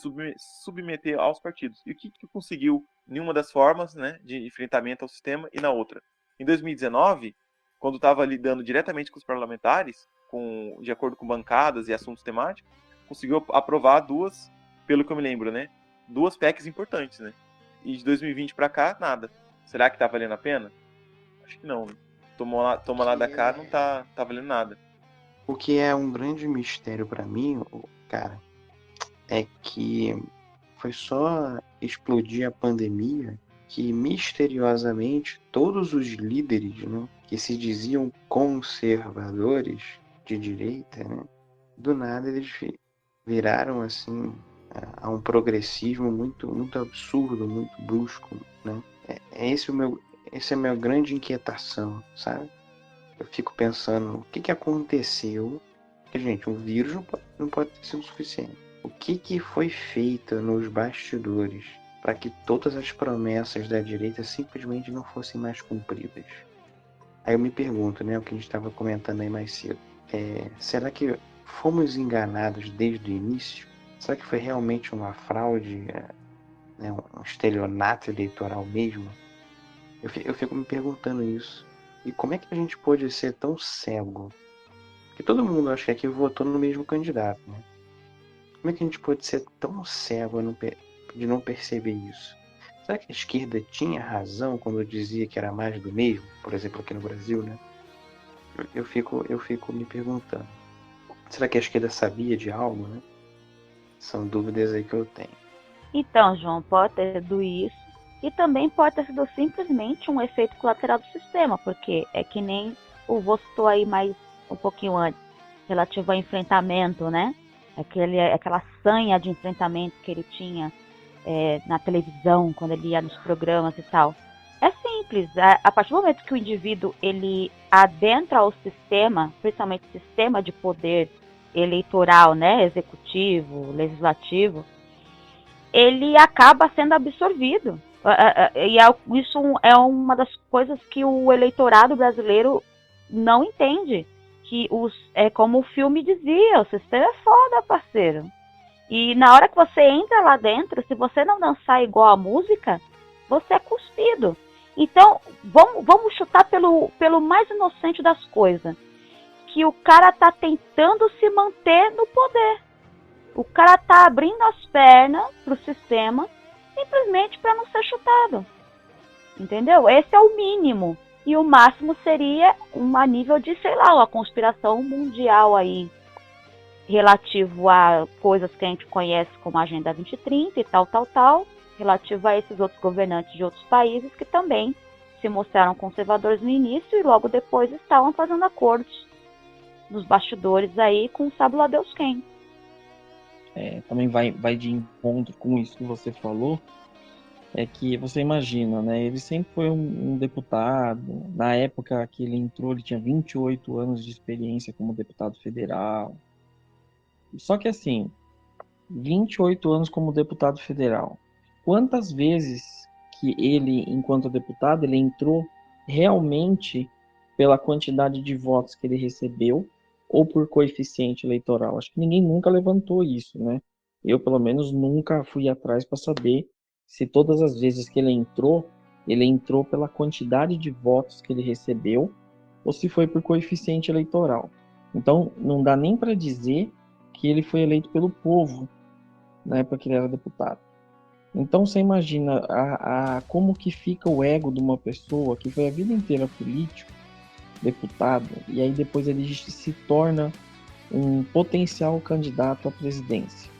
submeter aos partidos. E o que conseguiu em uma das formas, né, de enfrentamento ao sistema e na outra? Em 2019, quando estava lidando diretamente com os parlamentares, de acordo com bancadas e assuntos temáticos, conseguiu aprovar duas, pelo que eu me lembro, né, duas PECs importantes, né? E de 2020 para cá, nada. Será que tá valendo a pena? Acho que não. Né? Toma lá da cá, não tá valendo nada. O que é um grande mistério para mim, cara, é que foi só explodir a pandemia que misteriosamente todos os líderes, né, que se diziam conservadores de direita, né, do nada eles viraram assim a um progressismo muito, muito absurdo, muito brusco, né? Essa é a minha grande inquietação, sabe? Eu fico pensando, o que aconteceu? Porque, gente, um vírus não pode ter sido suficiente. O que foi feito nos bastidores para que todas as promessas da direita simplesmente não fossem mais cumpridas? Aí eu me pergunto, né, o que a gente estava comentando aí mais cedo. Será que fomos enganados desde o início? Será que foi realmente uma fraude, né, um estelionato eleitoral mesmo? Eu fico me perguntando isso. E como é que a gente pode ser tão cego? Porque todo mundo, acho que aqui votou no mesmo candidato, né? Como é que a gente pode ser tão cego de não perceber isso? Será que a esquerda tinha razão quando dizia que era mais do mesmo? Por exemplo, aqui no Brasil, né? Eu fico me perguntando. Será que a esquerda sabia de algo, né? São dúvidas aí que eu tenho. Então, João, pode ter sido isso. E também pode ter sido simplesmente um efeito colateral do sistema, porque é que nem o vô citou aí mais um pouquinho antes, relativo ao enfrentamento, né? Aquela sanha de enfrentamento que ele tinha na televisão, quando ele ia nos programas e tal. É simples, a partir do momento que o indivíduo ele adentra o sistema, principalmente o sistema de poder eleitoral, né, executivo, legislativo, ele acaba sendo absorvido. E isso é uma das coisas que o eleitorado brasileiro não entende. Que é como o filme dizia, o sistema é foda, parceiro. E na hora que você entra lá dentro, se você não dançar igual a música, você é cuspido. Então, vamos chutar pelo mais inocente das coisas. Que o cara tá tentando se manter no poder. O cara tá abrindo as pernas pro sistema simplesmente para não ser chutado. Entendeu? Esse é o mínimo. E o máximo seria a nível de, sei lá, uma conspiração mundial aí, relativo a coisas que a gente conhece como a Agenda 2030 e tal, relativo a esses outros governantes de outros países que também se mostraram conservadores no início e logo depois estavam fazendo acordos nos bastidores aí com sabe lá Deus quem. Também vai de encontro com isso que você falou, é que você imagina, né? Ele sempre foi um deputado. Na época que ele entrou, ele tinha 28 anos de experiência como deputado federal. Só que assim, 28 anos como deputado federal. Quantas vezes que ele, enquanto deputado, ele entrou realmente pela quantidade de votos que ele recebeu ou por coeficiente eleitoral? Acho que ninguém nunca levantou isso, né? Eu, pelo menos, nunca fui atrás para saber se todas as vezes que ele entrou pela quantidade de votos que ele recebeu ou se foi por coeficiente eleitoral. Então, não dá nem para dizer que ele foi eleito pelo povo na época que ele era deputado. Então você imagina como que fica o ego de uma pessoa que foi a vida inteira político, deputado, e aí depois ele se torna um potencial candidato à presidência.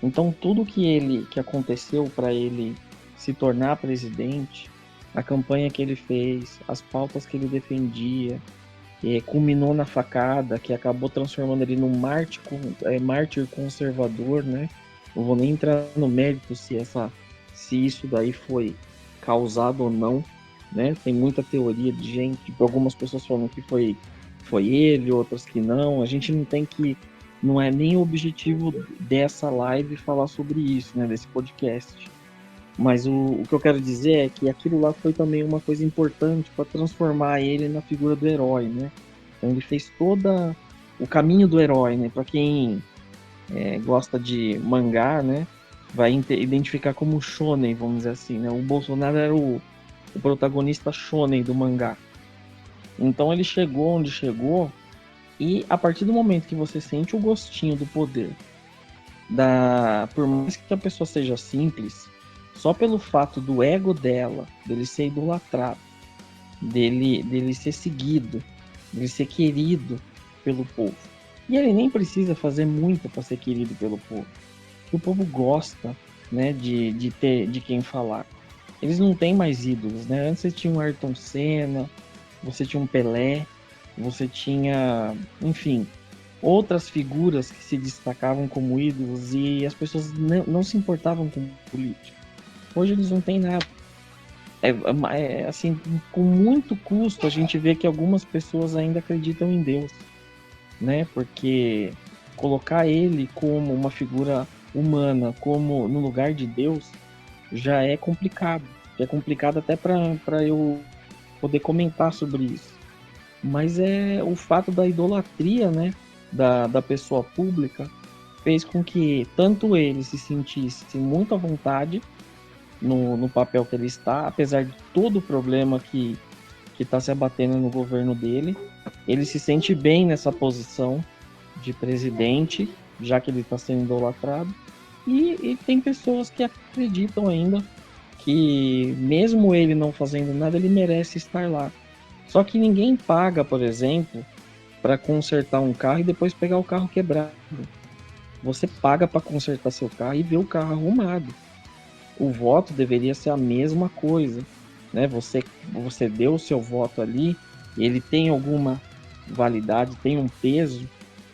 Então tudo que aconteceu para ele se tornar presidente, a campanha que ele fez, as pautas que ele defendia, culminou na facada, que acabou transformando ele num mártir conservador, né? Não vou nem entrar no mérito se isso daí foi causado ou não, né? Tem muita teoria de gente, tipo, algumas pessoas falam que foi ele, outras que não. A gente não é nem o objetivo dessa live falar sobre isso, né? Desse podcast. Mas o que eu quero dizer é que aquilo lá foi também uma coisa importante para transformar ele na figura do herói, né? Então ele fez todo o caminho do herói, né? Para quem gosta de mangá, né? Vai identificar como shonen, vamos dizer assim, né? O Bolsonaro era o protagonista shonen do mangá. Então ele chegou onde chegou e a partir do momento que você sente o gostinho do poder, por mais que a pessoa seja simples, só pelo fato do ego dela, dele ser idolatrado, dele ser seguido, dele ser querido pelo povo. E ele nem precisa fazer muito para ser querido pelo povo. Porque o povo gosta, né, de quem falar. Eles não têm mais ídolos, né? Antes você tinha um Ayrton Senna, você tinha um Pelé, você tinha, enfim, outras figuras que se destacavam como ídolos e as pessoas não se importavam com política. Hoje eles não têm nada. Assim, com muito custo a gente vê que algumas pessoas ainda acreditam em Deus, né? Porque colocar ele como uma figura humana, como no lugar de Deus, já é complicado. É complicado até para eu poder comentar sobre isso. Mas é o fato da idolatria, né, da pessoa pública, fez com que tanto ele se sentisse muito à vontade no papel que ele está, apesar de todo o problema que está se abatendo no governo dele. Ele se sente bem nessa posição de presidente, já que ele está sendo idolatrado. E tem pessoas que acreditam ainda que, mesmo ele não fazendo nada, ele merece estar lá. Só que ninguém paga, por exemplo, para consertar um carro e depois pegar o carro quebrado. Você paga para consertar seu carro e ver o carro arrumado. O voto deveria ser a mesma coisa, né? Você deu o seu voto ali, ele tem alguma validade, tem um peso,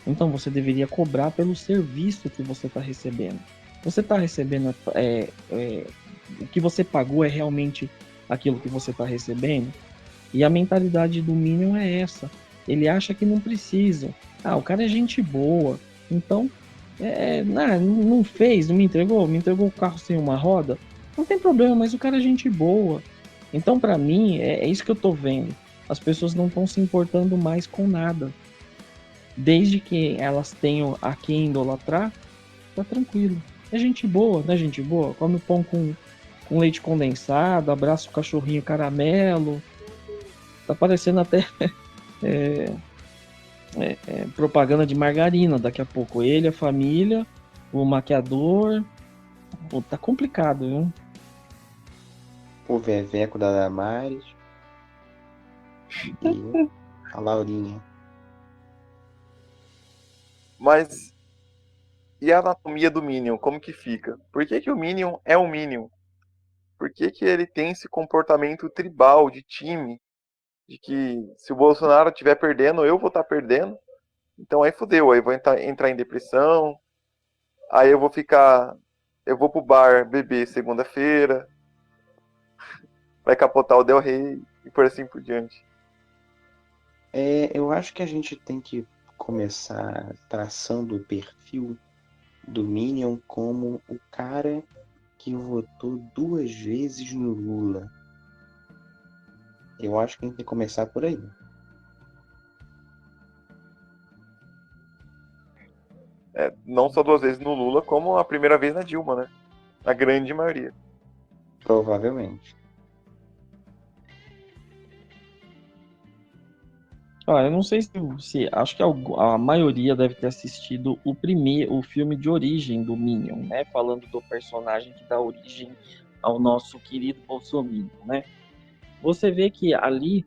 então você deveria cobrar pelo serviço que você está recebendo. Você está recebendo o que você pagou é realmente aquilo que você está recebendo? E a mentalidade do Minion é essa. Ele acha que não precisa. O cara é gente boa. Então, não fez, não me entregou o carro sem uma roda. Não tem problema, mas o cara é gente boa. Então, para mim, é isso que eu tô vendo. As pessoas não estão se importando mais com nada. Desde que elas tenham a quem idolatrar, tá tranquilo. É gente boa, não é gente boa? Come o pão com leite condensado, abraça o cachorrinho caramelo. Tá parecendo até propaganda de margarina daqui a pouco. Ele, a família, o maquiador. Pô, tá complicado, viu? O Veveco da Damares. E a Laurinha. Mas e a anatomia do Minion? Como que fica? Por que o Minion é o Minion? por que que ele tem esse comportamento tribal de time, de que se o Bolsonaro estiver perdendo, eu vou estar perdendo, então aí fodeu, aí vou entrar em depressão, aí eu vou pro bar beber segunda-feira, vai capotar o Del Rey e por assim por diante. Eu acho que a gente tem que começar traçando o perfil do Minion como o cara que votou 2 vezes no Lula. Eu acho que a gente tem que começar por aí. Não só 2 vezes no Lula, como a primeira vez na Dilma, né? A grande maioria. Provavelmente. Eu não sei se acho que a maioria deve ter assistido o filme de origem do Minion, né? Falando do personagem que dá origem ao nosso querido Bolsonaro, né? Você vê que ali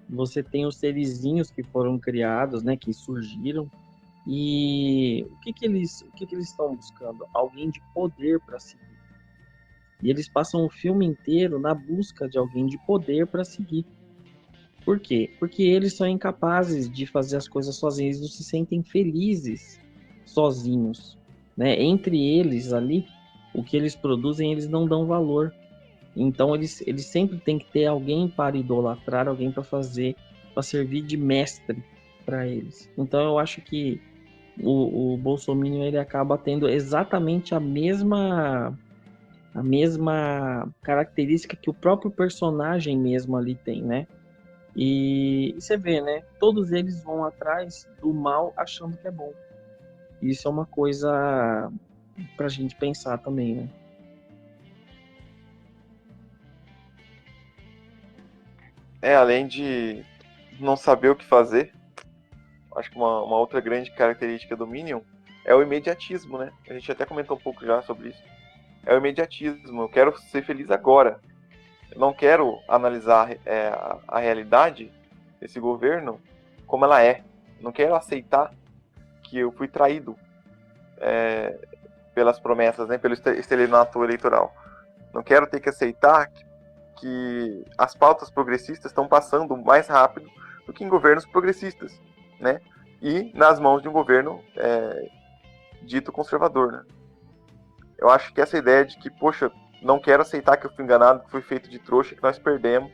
você tem os serizinhos que foram criados, né? Que surgiram. E o que eles estão buscando? Alguém de poder para seguir. E eles passam o filme inteiro na busca de alguém de poder para seguir. Por quê? Porque eles são incapazes de fazer as coisas sozinhos, eles não se sentem felizes sozinhos, né? Entre eles ali, o que eles produzem, eles não dão valor. Então eles sempre têm que ter alguém para idolatrar, alguém para fazer, para servir de mestre para eles. Então eu acho que o Bolsonaro ele acaba tendo exatamente a mesma característica que o próprio personagem mesmo ali tem, né? E você vê, né? Todos eles vão atrás do mal achando que é bom. Isso é uma coisa pra gente pensar também, né? Além de não saber o que fazer, acho que uma outra grande característica do Minion é o imediatismo, né? A gente até comentou um pouco já sobre isso. É o imediatismo. Eu quero ser feliz agora. Eu não quero analisar a realidade desse governo como ela é. Eu não quero aceitar que eu fui traído pelas promessas, né, pelo estelionato eleitoral. Não quero ter que aceitar que as pautas progressistas estão passando mais rápido do que em governos progressistas, né? E nas mãos de um governo dito conservador, né? Eu acho que essa ideia de que, poxa, não quero aceitar que eu fui enganado, que fui feito de trouxa, que nós perdemos.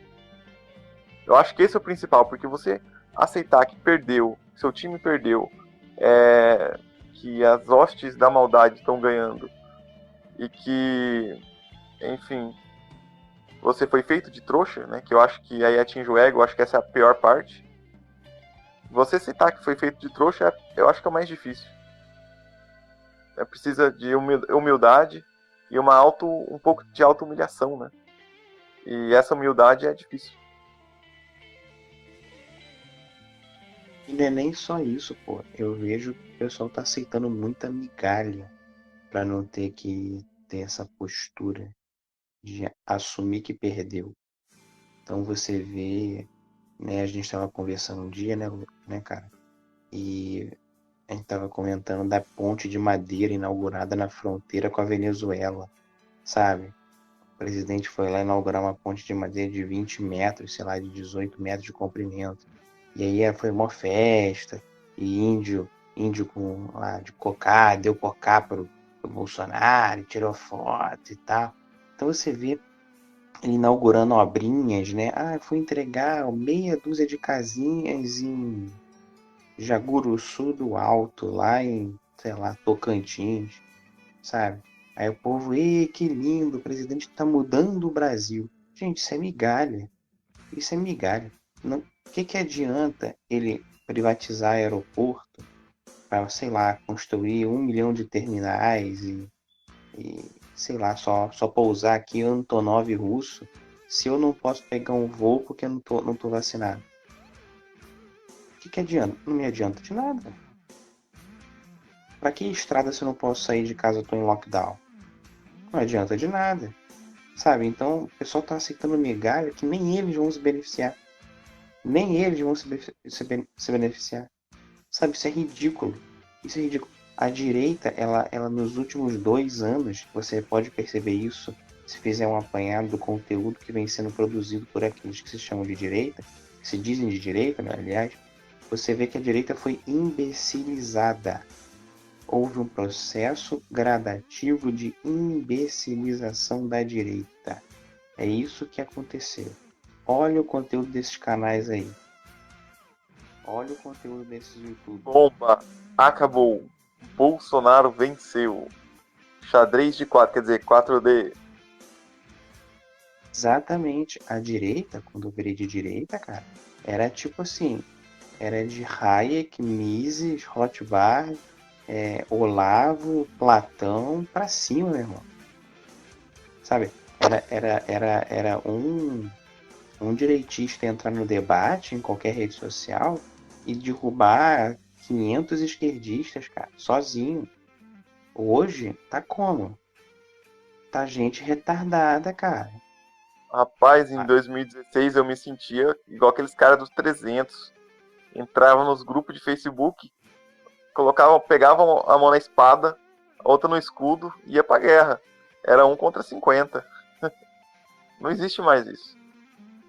Eu acho que esse é o principal, porque você aceitar que perdeu, que seu time perdeu, que as hostes da maldade estão ganhando e que, enfim, você foi feito de trouxa, né? Que eu acho que aí atinge o ego, eu acho que essa é a pior parte. Você aceitar que foi feito de trouxa, eu acho que é o mais difícil. Precisa de humildade e um pouco de auto-humilhação, né? E essa humildade é difícil. E não é nem só isso, pô. Eu vejo que o pessoal tá aceitando muita migalha pra não ter que ter essa postura de assumir que perdeu. Então você vê, né, a gente estava conversando um dia, né, cara? E a gente estava comentando da ponte de madeira inaugurada na fronteira com a Venezuela, sabe? O presidente foi lá inaugurar uma ponte de madeira de 20 metros, sei lá, de 18 metros de comprimento. E aí foi uma festa, e índio de cocá, deu cocá pro Bolsonaro, tirou foto e tal. Então você vê ele inaugurando obrinhas, né? Fui entregar meia dúzia de casinhas em Jaguruçu do Alto, lá em, sei lá, Tocantins, sabe? Aí o povo, que lindo, o presidente tá mudando o Brasil. Gente, isso é migalha. Isso é migalha. O que adianta ele privatizar aeroporto para, sei lá, construir 1 milhão de terminais e sei lá, só pousar aqui Antonov russo, se eu não posso pegar um voo porque eu não tô vacinado? O que adianta? Não me adianta de nada. Pra que estrada se eu não posso sair de casa, eu tô em lockdown? Não adianta de nada. Sabe? Então o pessoal tá aceitando migalha que nem eles vão se beneficiar. Nem eles vão se beneficiar. Sabe? Isso é ridículo. Isso é ridículo. A direita, ela nos últimos 2 anos, você pode perceber isso se fizer um apanhado do conteúdo que vem sendo produzido por aqueles que se chamam de direita, que se dizem de direita, né, aliás, você vê que a direita foi imbecilizada. Houve um processo gradativo de imbecilização da direita. É isso que aconteceu. Olha o conteúdo desses canais aí. Olha o conteúdo desses YouTubers. Bomba! Acabou! Bolsonaro venceu! Xadrez de 4, quer dizer, 4D. Exatamente. A direita, quando eu virei de direita, cara, era tipo assim, era de Hayek, Mises, Rothbard, Olavo, Platão, pra cima, meu irmão. Sabe? Era um direitista entrar no debate em qualquer rede social e derrubar 500 esquerdistas, cara, sozinho. Hoje, tá como? Tá gente retardada, cara. Rapaz, em 2016 eu me sentia igual aqueles caras dos 300. Entravam nos grupos de Facebook, pegavam a mão na espada, a outra no escudo e ia pra guerra. Era 1 contra 50. Não existe mais isso.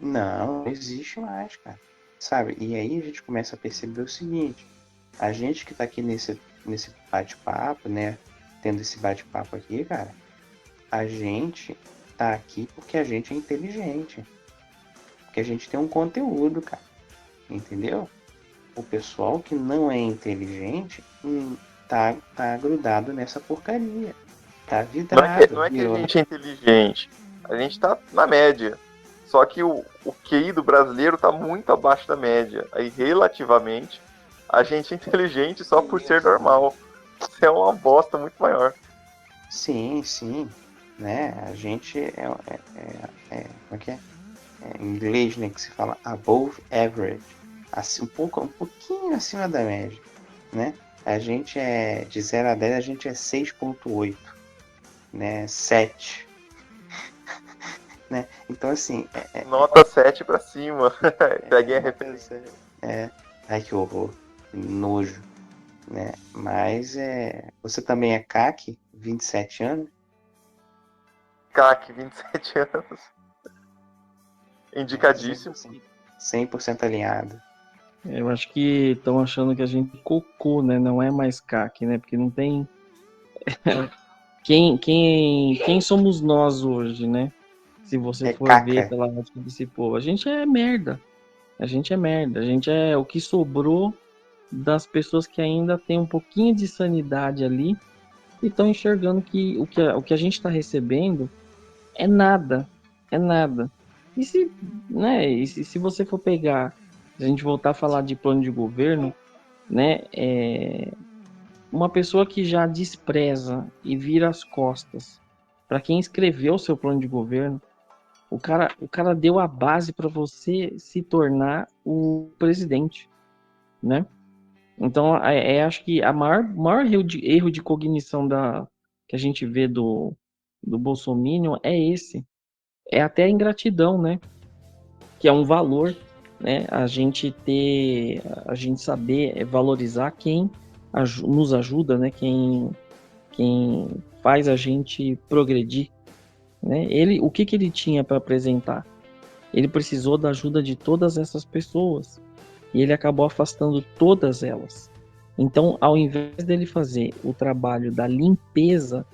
Não existe mais, cara. Sabe? E aí a gente começa a perceber o seguinte: a gente que tá aqui nesse bate-papo, né? Tendo esse bate-papo aqui, cara, a gente tá aqui porque a gente é inteligente. Porque a gente tem um conteúdo, cara. Entendeu? O pessoal que não é inteligente tá grudado nessa porcaria. Tá vidrado. Não é que a gente é inteligente. A gente tá na média. Só que o QI do brasileiro tá muito abaixo da média. Aí, relativamente, a gente é inteligente só por ser normal. Isso é uma bosta muito maior. Sim, sim. Né? A gente como é que é? Em inglês, né, que se fala above average. Assim, um pouquinho acima da média, né? A gente é de 0 a 10, a gente é 6.8, né? 7. Né? Então, assim... Nota 7 pra cima. Peguei a referência. Ai, que horror. Nojo. Né? Mas, você também é CAC, 27 anos? CAC, 27 anos. Indicadíssimo. 100% alinhado. Eu acho que estão achando que a gente é cocô, né? Não é mais CAC, né? Porque não tem... Quem somos nós hoje, né? Se você for caca. ver pela ótica desse povo. A gente é merda. A gente é merda. A gente é o que sobrou das pessoas que ainda tem um pouquinho de sanidade ali e estão enxergando que o que a gente está recebendo é nada. É nada. E se você for pegar, se a gente voltar a falar de plano de governo, né? Uma pessoa que já despreza e vira as costas para quem escreveu o seu plano de governo, o cara deu a base para você se tornar o presidente, né? Então, acho que a maior erro de cognição que a gente vê do Bolsominion é esse. É até a ingratidão, né? Que é um valor, né? A gente saber valorizar quem nos ajuda, né? Quem faz a gente progredir, né? O que ele tinha para apresentar? Ele precisou da ajuda de todas essas pessoas e ele acabou afastando todas elas. Então, ao invés dele fazer o trabalho da limpeza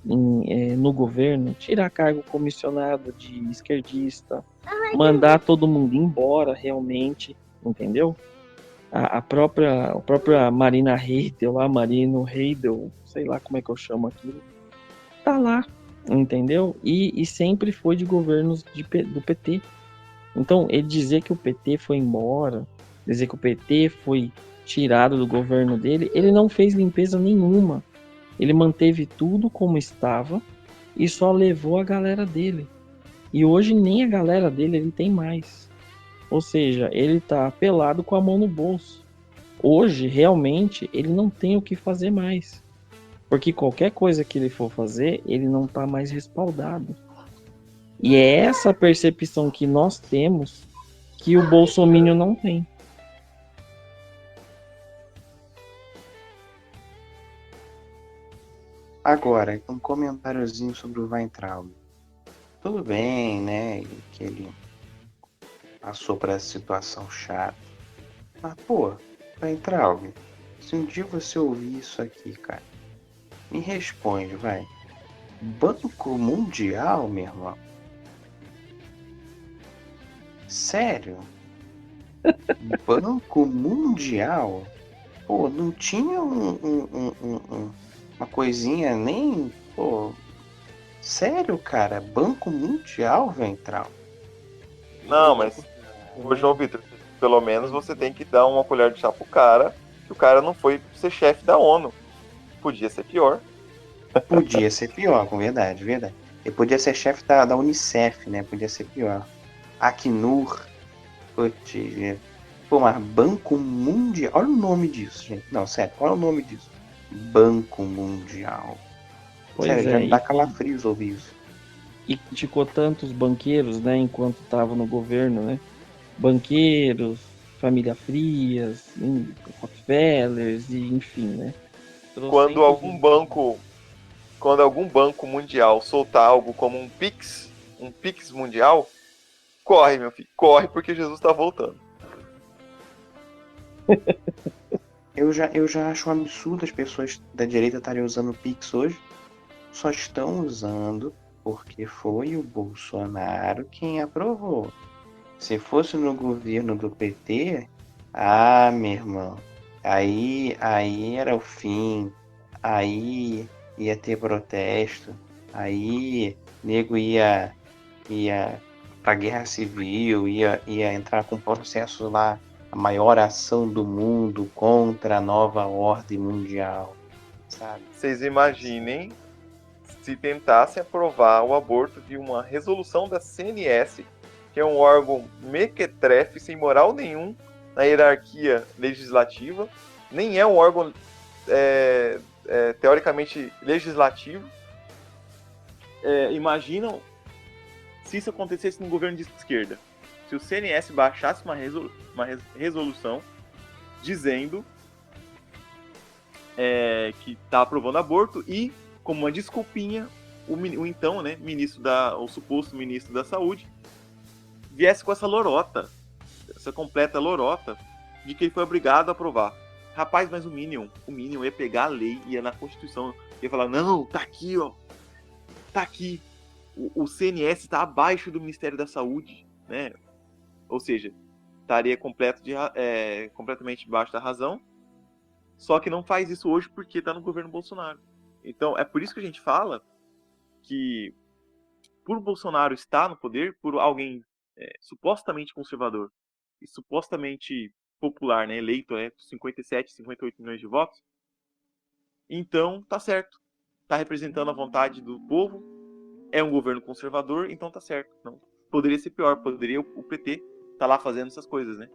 no governo, tirar cargo comissionado de esquerdista, mandar todo mundo embora realmente, entendeu? A própria Marina Heidel, Marino Heidel, sei lá como é que eu chamo aquilo, tá lá, entendeu? E sempre foi de governos do PT. Então, ele dizer que o PT foi embora, dizer que o PT foi tirado do governo dele, ele não fez limpeza nenhuma. Ele manteve tudo como estava e só levou a galera dele. E hoje nem a galera dele ele tem mais. Ou seja, ele tá pelado com a mão no bolso. Hoje, realmente, ele não tem o que fazer mais. Porque qualquer coisa que ele for fazer, ele não tá mais respaldado. E é essa percepção que nós temos que o Bolsominion não tem. Agora, um comentáriozinho sobre o Weintraub. Tudo bem, né? Que ele passou por essa situação chata. Mas, pô, Weintraub, se um dia você ouvir isso aqui, cara, me responde, vai. Banco Mundial, meu irmão? Sério? Banco Mundial? Pô, não tinha uma coisinha nem. Pô, sério, cara? Banco Mundial, Ventral? Não, mas, ô João Vitor, pelo menos você tem que dar uma colher de chá pro cara, que o cara não foi ser chefe da ONU. Podia ser pior. Podia ser pior, com verdade, verdade. Ele podia ser chefe da Unicef, né? Podia ser pior. Acnur. Putz, pô, mas Banco Mundial. Olha o nome disso, gente. Não, sério, olha o nome disso. Banco Mundial. Pois Sério, já é, me dá calafrios ouvir isso. e criticou tantos banqueiros, né, enquanto estava no governo, né? Banqueiros, família Frias, Rockefellers e enfim, né? Quando algum banco mundial soltar algo como um Pix mundial, corre, meu filho, corre porque Jesus está voltando. Eu já acho um absurdo as pessoas da direita estarem usando o Pix hoje. Só estão usando porque foi o Bolsonaro quem aprovou. Se fosse no governo do PT, meu irmão, aí era o fim, aí ia ter protesto, aí nego ia pra guerra civil, ia entrar com processo lá, a maior ação do mundo contra a nova ordem mundial, sabe? Vocês imaginem se tentassem aprovar o aborto de uma resolução da CNS, que é um órgão mequetrefe, sem moral nenhum na hierarquia legislativa, nem é um órgão teoricamente legislativo. Imaginam se isso acontecesse no governo de esquerda. Se o CNS baixasse uma resolução dizendo que está aprovando aborto e, como uma desculpinha, o então, né, o suposto ministro da Saúde, viesse com essa lorota, essa completa lorota, de que ele foi obrigado a aprovar. Rapaz, mas o Minion ia pegar a lei, ia na Constituição, ia falar, não, tá aqui, ó, tá aqui. O CNS está abaixo do Ministério da Saúde, né? Ou seja, estaria completamente debaixo da razão, só que não faz isso hoje porque está no governo Bolsonaro. Então, é por isso que a gente fala que, por Bolsonaro estar no poder, por alguém supostamente conservador e supostamente popular, né, eleito, 57, 58 milhões de votos, então tá certo. Tá representando a vontade do povo, é um governo conservador, então tá certo. Não, poderia ser pior, poderia o PT tá lá fazendo essas coisas, né?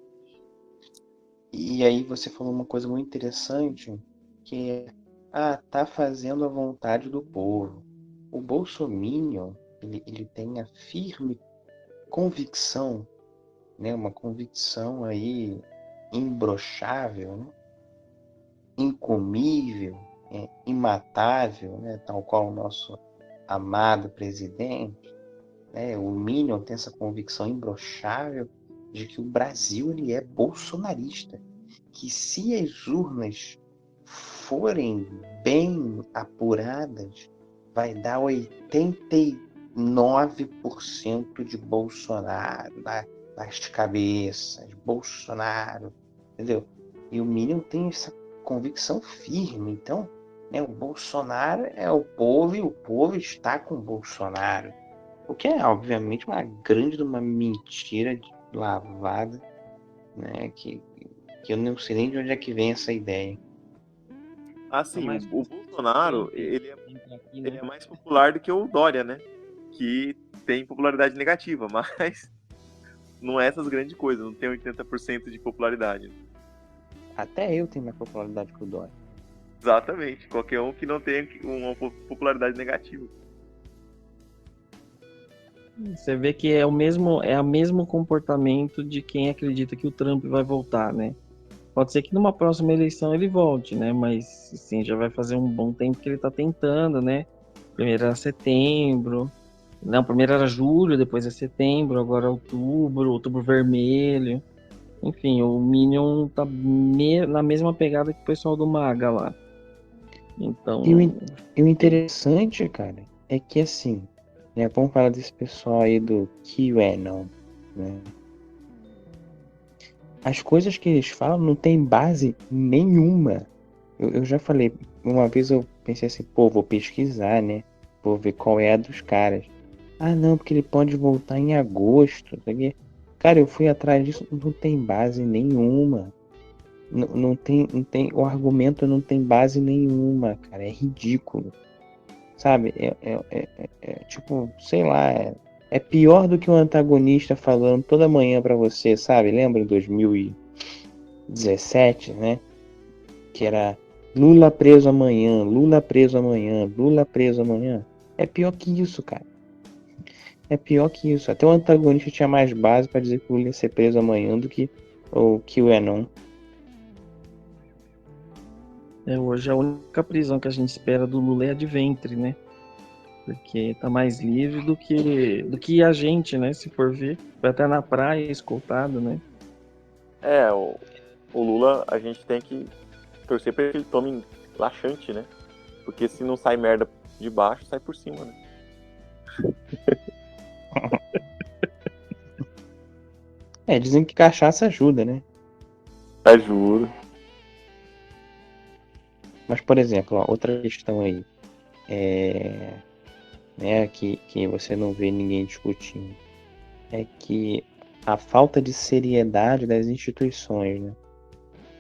E aí você falou uma coisa muito interessante, que é, tá fazendo a vontade do povo. O bolsominion, ele tem a firme convicção, né, uma convicção aí imbrochável, né, incomível, imatável, né, tal qual o nosso amado presidente, né, o Minion tem essa convicção imbrochável de que o Brasil ele é bolsonarista, que se as urnas forem bem apuradas, vai dar 89% de Bolsonaro nas cabeças, Bolsonaro, entendeu? E o Minion tem essa convicção firme, então, né, o Bolsonaro é o povo e o povo está com o Bolsonaro. O que é, obviamente, uma grande mentira lavada, né, que eu não sei nem de onde é que vem essa ideia. Assim, o Bolsonaro, ele é mais popular do que o Dória, né? Que tem popularidade negativa, mas não é essas grandes coisas, não tem 80% de popularidade. Até eu tenho mais popularidade que o Dória. Exatamente, qualquer um que não tenha uma popularidade negativa. Você vê que é o mesmo comportamento de quem acredita que o Trump vai voltar, né? Pode ser que numa próxima eleição ele volte, né? Mas, assim, já vai fazer um bom tempo que ele tá tentando, né? 1º de setembro. Não, primeiro era julho, depois é setembro, agora é outubro vermelho. Enfim, o Minion tá na mesma pegada que o pessoal do Maga lá. Então. E o interessante, cara, é que assim, né, vamos falar desse pessoal aí do QAnon, né? As coisas que eles falam não tem base nenhuma. Eu já falei, uma vez eu pensei assim, pô, vou pesquisar, né? Vou ver qual é a dos caras. Ah, não, porque ele pode voltar em agosto. Tá aqui. Cara, eu fui atrás disso, não tem base nenhuma. Não tem, o argumento não tem base nenhuma, cara. É ridículo. Sabe? Tipo, sei lá. É pior do que um antagonista falando toda manhã pra você, sabe? Lembra em 2017, né? Que era Lula preso amanhã, Lula preso amanhã, Lula preso amanhã. É pior que isso, cara. É pior que isso. Até o antagonista tinha mais base pra dizer que o Lula ia ser preso amanhã do que o QAnon. Hoje a única prisão que a gente espera do Lula é a de ventre, né? Porque tá mais livre do que a gente, né? Se for ver, vai até na praia escoltado, né? O Lula, a gente tem que torcer pra que ele tome laxante, né? Porque se não sai merda de baixo, sai por cima, né? Dizem que cachaça ajuda, né? Ajuda. Mas, por exemplo, ó, outra questão aí. Né, que você não vê ninguém discutindo. É que a falta de seriedade das instituições, né?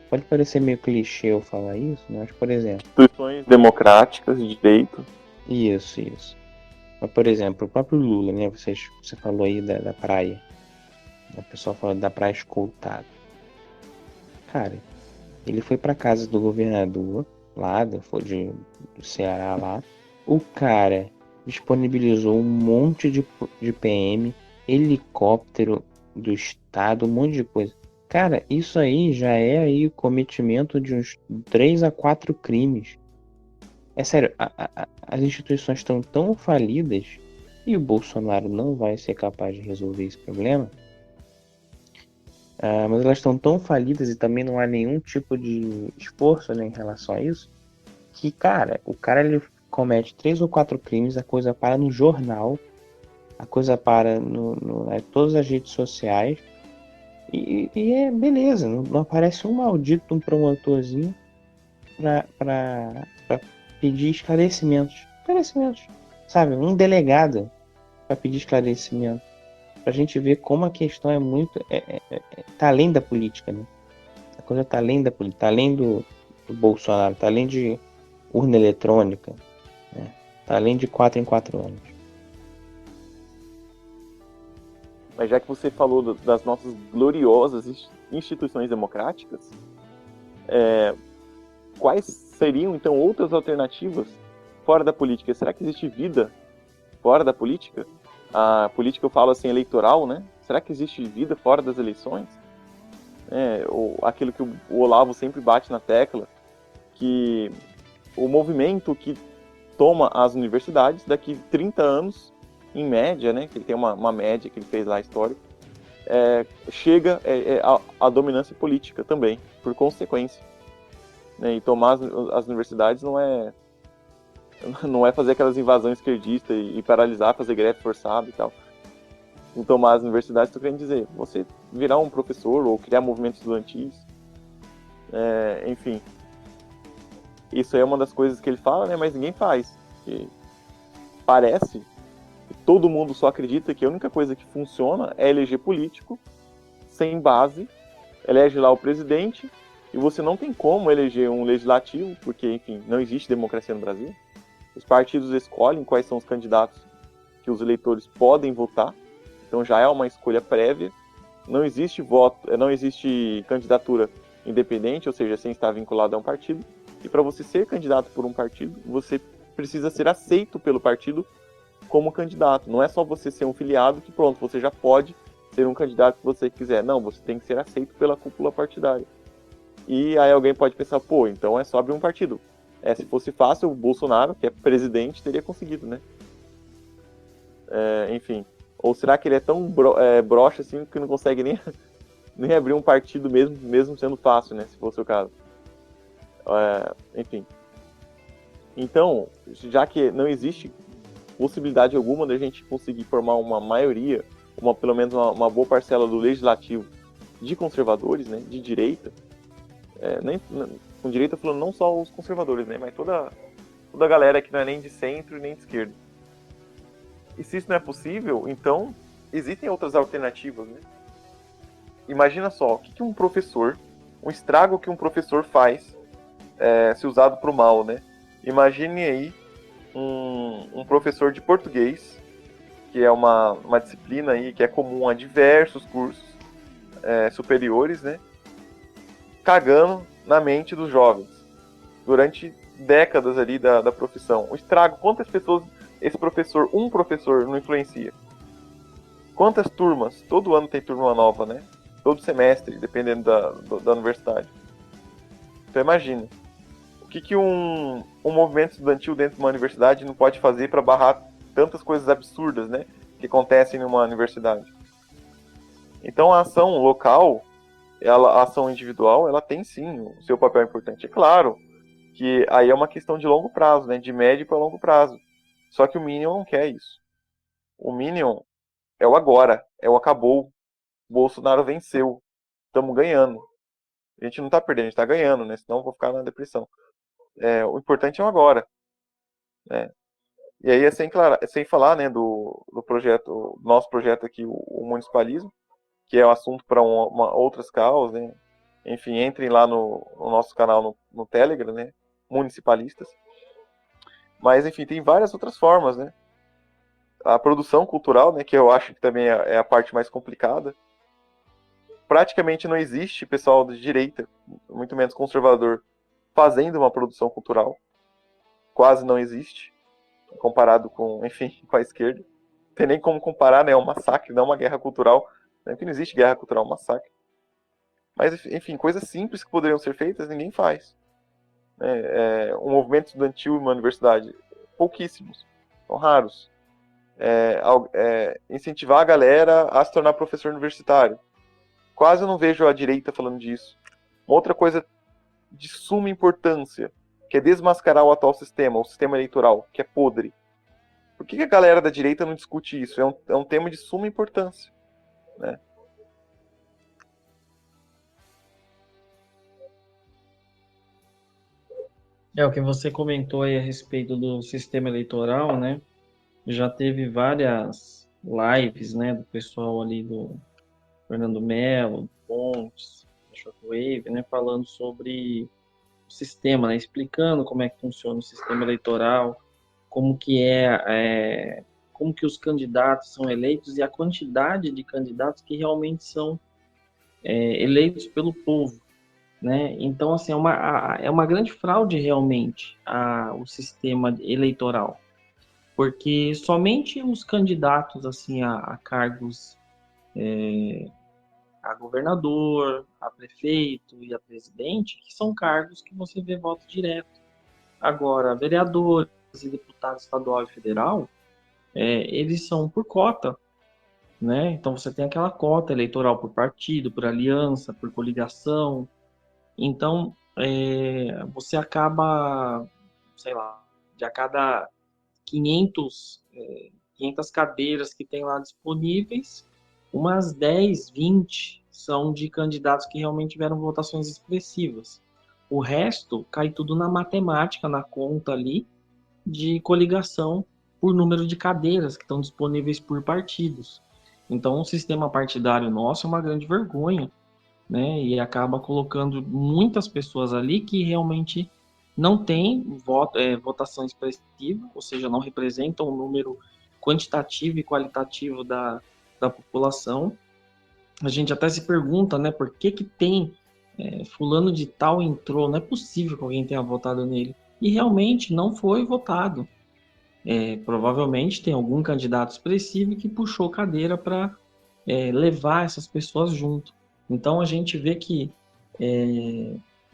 Pode parecer meio clichê eu falar isso, né? Mas, por exemplo... Instituições democráticas de direito. Isso. Mas, por exemplo, o próprio Lula, né? Você falou aí da praia. O pessoal fala da praia escoltada. Cara, ele foi pra casa do governador, lá, do Ceará lá. O cara disponibilizou um monte de PM, helicóptero do estado, um monte de coisa. Cara, isso aí já é aí o cometimento de uns 3 a 4 crimes. É sério, as instituições estão tão falidas e o Bolsonaro não vai ser capaz de resolver esse problema. Mas elas estão tão falidas e também não há nenhum tipo de esforço, né, em relação a isso, que, cara, o cara ele comete 3 ou 4 crimes, a coisa para no jornal, a coisa para todas as redes sociais e é beleza, não aparece um maldito um promotorzinho pra pedir esclarecimentos, sabe, um delegado para pedir esclarecimento, pra gente ver como a questão é muito, tá além da política, né, a coisa tá além da política, tá além do Bolsonaro, tá além de urna eletrônica, né? Tá além de 4 em 4 anos. Mas já que você falou das nossas gloriosas instituições democráticas, quais seriam, então, outras alternativas fora da política? Será que existe vida fora da política? A política, eu falo assim, eleitoral, né? Será que existe vida fora das eleições? Ou aquilo que o Olavo sempre bate na tecla, que o movimento que toma as universidades, daqui 30 anos, em média, né, que ele tem uma média que ele fez lá histórica, chega à dominância política também, por consequência. Né, e tomar as universidades não é fazer aquelas invasões esquerdistas e paralisar, fazer greve forçada e tal. Em tomar as universidades, estou querendo dizer, você virar um professor ou criar movimentos estudantis, enfim. Isso é uma das coisas que ele fala, né, mas ninguém faz. E parece que todo mundo só acredita que a única coisa que funciona é eleger político, sem base, elege lá o presidente, e você não tem como eleger um legislativo, porque, enfim, não existe democracia no Brasil. Os partidos escolhem quais são os candidatos que os eleitores podem votar, então já é uma escolha prévia. Não existe voto, não existe candidatura independente, ou seja, sem estar vinculado a um partido. E para você ser candidato por um partido, você precisa ser aceito pelo partido como candidato. Não é só você ser um filiado que pronto, você já pode ser um candidato que você quiser. Não, você tem que ser aceito pela cúpula partidária. E aí alguém pode pensar, pô, então é só abrir um partido. Se fosse fácil, o Bolsonaro, que é presidente, teria conseguido, né? Enfim. Ou será que ele é tão broxa assim que não consegue nem abrir um partido mesmo sendo fácil, né? Se fosse o caso. Enfim. Então, já que não existe possibilidade alguma da gente conseguir formar uma maioria, pelo menos uma boa parcela do legislativo de conservadores, né? De direita. Com direita falando não só os conservadores, né? Mas toda a galera que não é nem de centro e nem de esquerda. E se isso não é possível, então existem outras alternativas, né? Imagina só, o que um professor, um estrago que um professor faz se usado para o mal, né? Imagine aí um professor de português, que é uma disciplina aí que é comum a diversos cursos superiores, né? Cagando na mente dos jovens durante décadas ali da profissão. O estrago, quantas pessoas um professor não influencia? Quantas turmas? Todo ano tem turma nova, né? Todo semestre, dependendo da universidade. Então imagina, o que um movimento estudantil dentro de uma universidade não pode fazer para barrar tantas coisas absurdas, né? Que acontecem numa universidade. Então a ação local, a ação individual, ela tem sim o seu papel importante. É claro que aí é uma questão de longo prazo, né? De médio para longo prazo. Só que o Minion não quer isso. O Minion é o agora, é o acabou. Bolsonaro venceu. Estamos ganhando. A gente não está perdendo, a gente está ganhando, né? Senão eu vou ficar na depressão. O importante é o agora. Né? E aí sem falar, né, do projeto, nosso projeto aqui, o municipalismo, que é um assunto para outras causas, né? Enfim, entrem lá no nosso canal no Telegram, né? Municipalistas. Mas, enfim, tem várias outras formas, né? A produção cultural, né, que eu acho que também é a parte mais complicada. Praticamente não existe pessoal de direita, muito menos conservador, fazendo uma produção cultural. Quase não existe, comparado com a esquerda. Não tem nem como comparar, né? É um massacre, não uma guerra cultural. Não existe guerra cultural, é um massacre. Mas, enfim, coisas simples que poderiam ser feitas, ninguém faz. Um movimento estudantil em uma universidade, pouquíssimos, são raros. Incentivar a galera a se tornar professor universitário. Quase eu não vejo a direita falando disso. Uma outra coisa de suma importância, que é desmascarar o atual sistema, o sistema eleitoral, que é podre. Por que a galera da direita não discute isso? É um tema de suma importância. Né? O que você comentou aí a respeito do sistema eleitoral, né? Já teve várias lives, né, do pessoal ali do Fernando Mello, do Pontes, da Shockwave, né, falando sobre o sistema, né, explicando como é que funciona o sistema eleitoral, como que como que os candidatos são eleitos e a quantidade de candidatos que realmente são eleitos pelo povo. Né? Então, assim, é uma grande fraude realmente o sistema eleitoral, porque somente os candidatos assim a cargos a governador, a prefeito e a presidente, que são cargos que você vê voto direto. Agora, vereadores e deputados estadual e federal, eles são por cota, né? Então você tem aquela cota eleitoral por partido, por aliança, por coligação. Então, você acaba, sei lá, de a cada 500 cadeiras que tem lá disponíveis, umas 10, 20 são de candidatos que realmente tiveram votações expressivas. O resto cai tudo na matemática, na conta ali, de coligação por número de cadeiras que estão disponíveis por partidos. Então, o sistema partidário nosso é uma grande vergonha. Né, e acaba colocando muitas pessoas ali que realmente não têm votação expressiva, ou seja, não representam o número quantitativo e qualitativo da população. A gente até se pergunta, né, por que tem fulano de tal entrou, não é possível que alguém tenha votado nele. E realmente não foi votado. Provavelmente tem algum candidato expressivo que puxou cadeira para levar essas pessoas junto. Então a gente vê que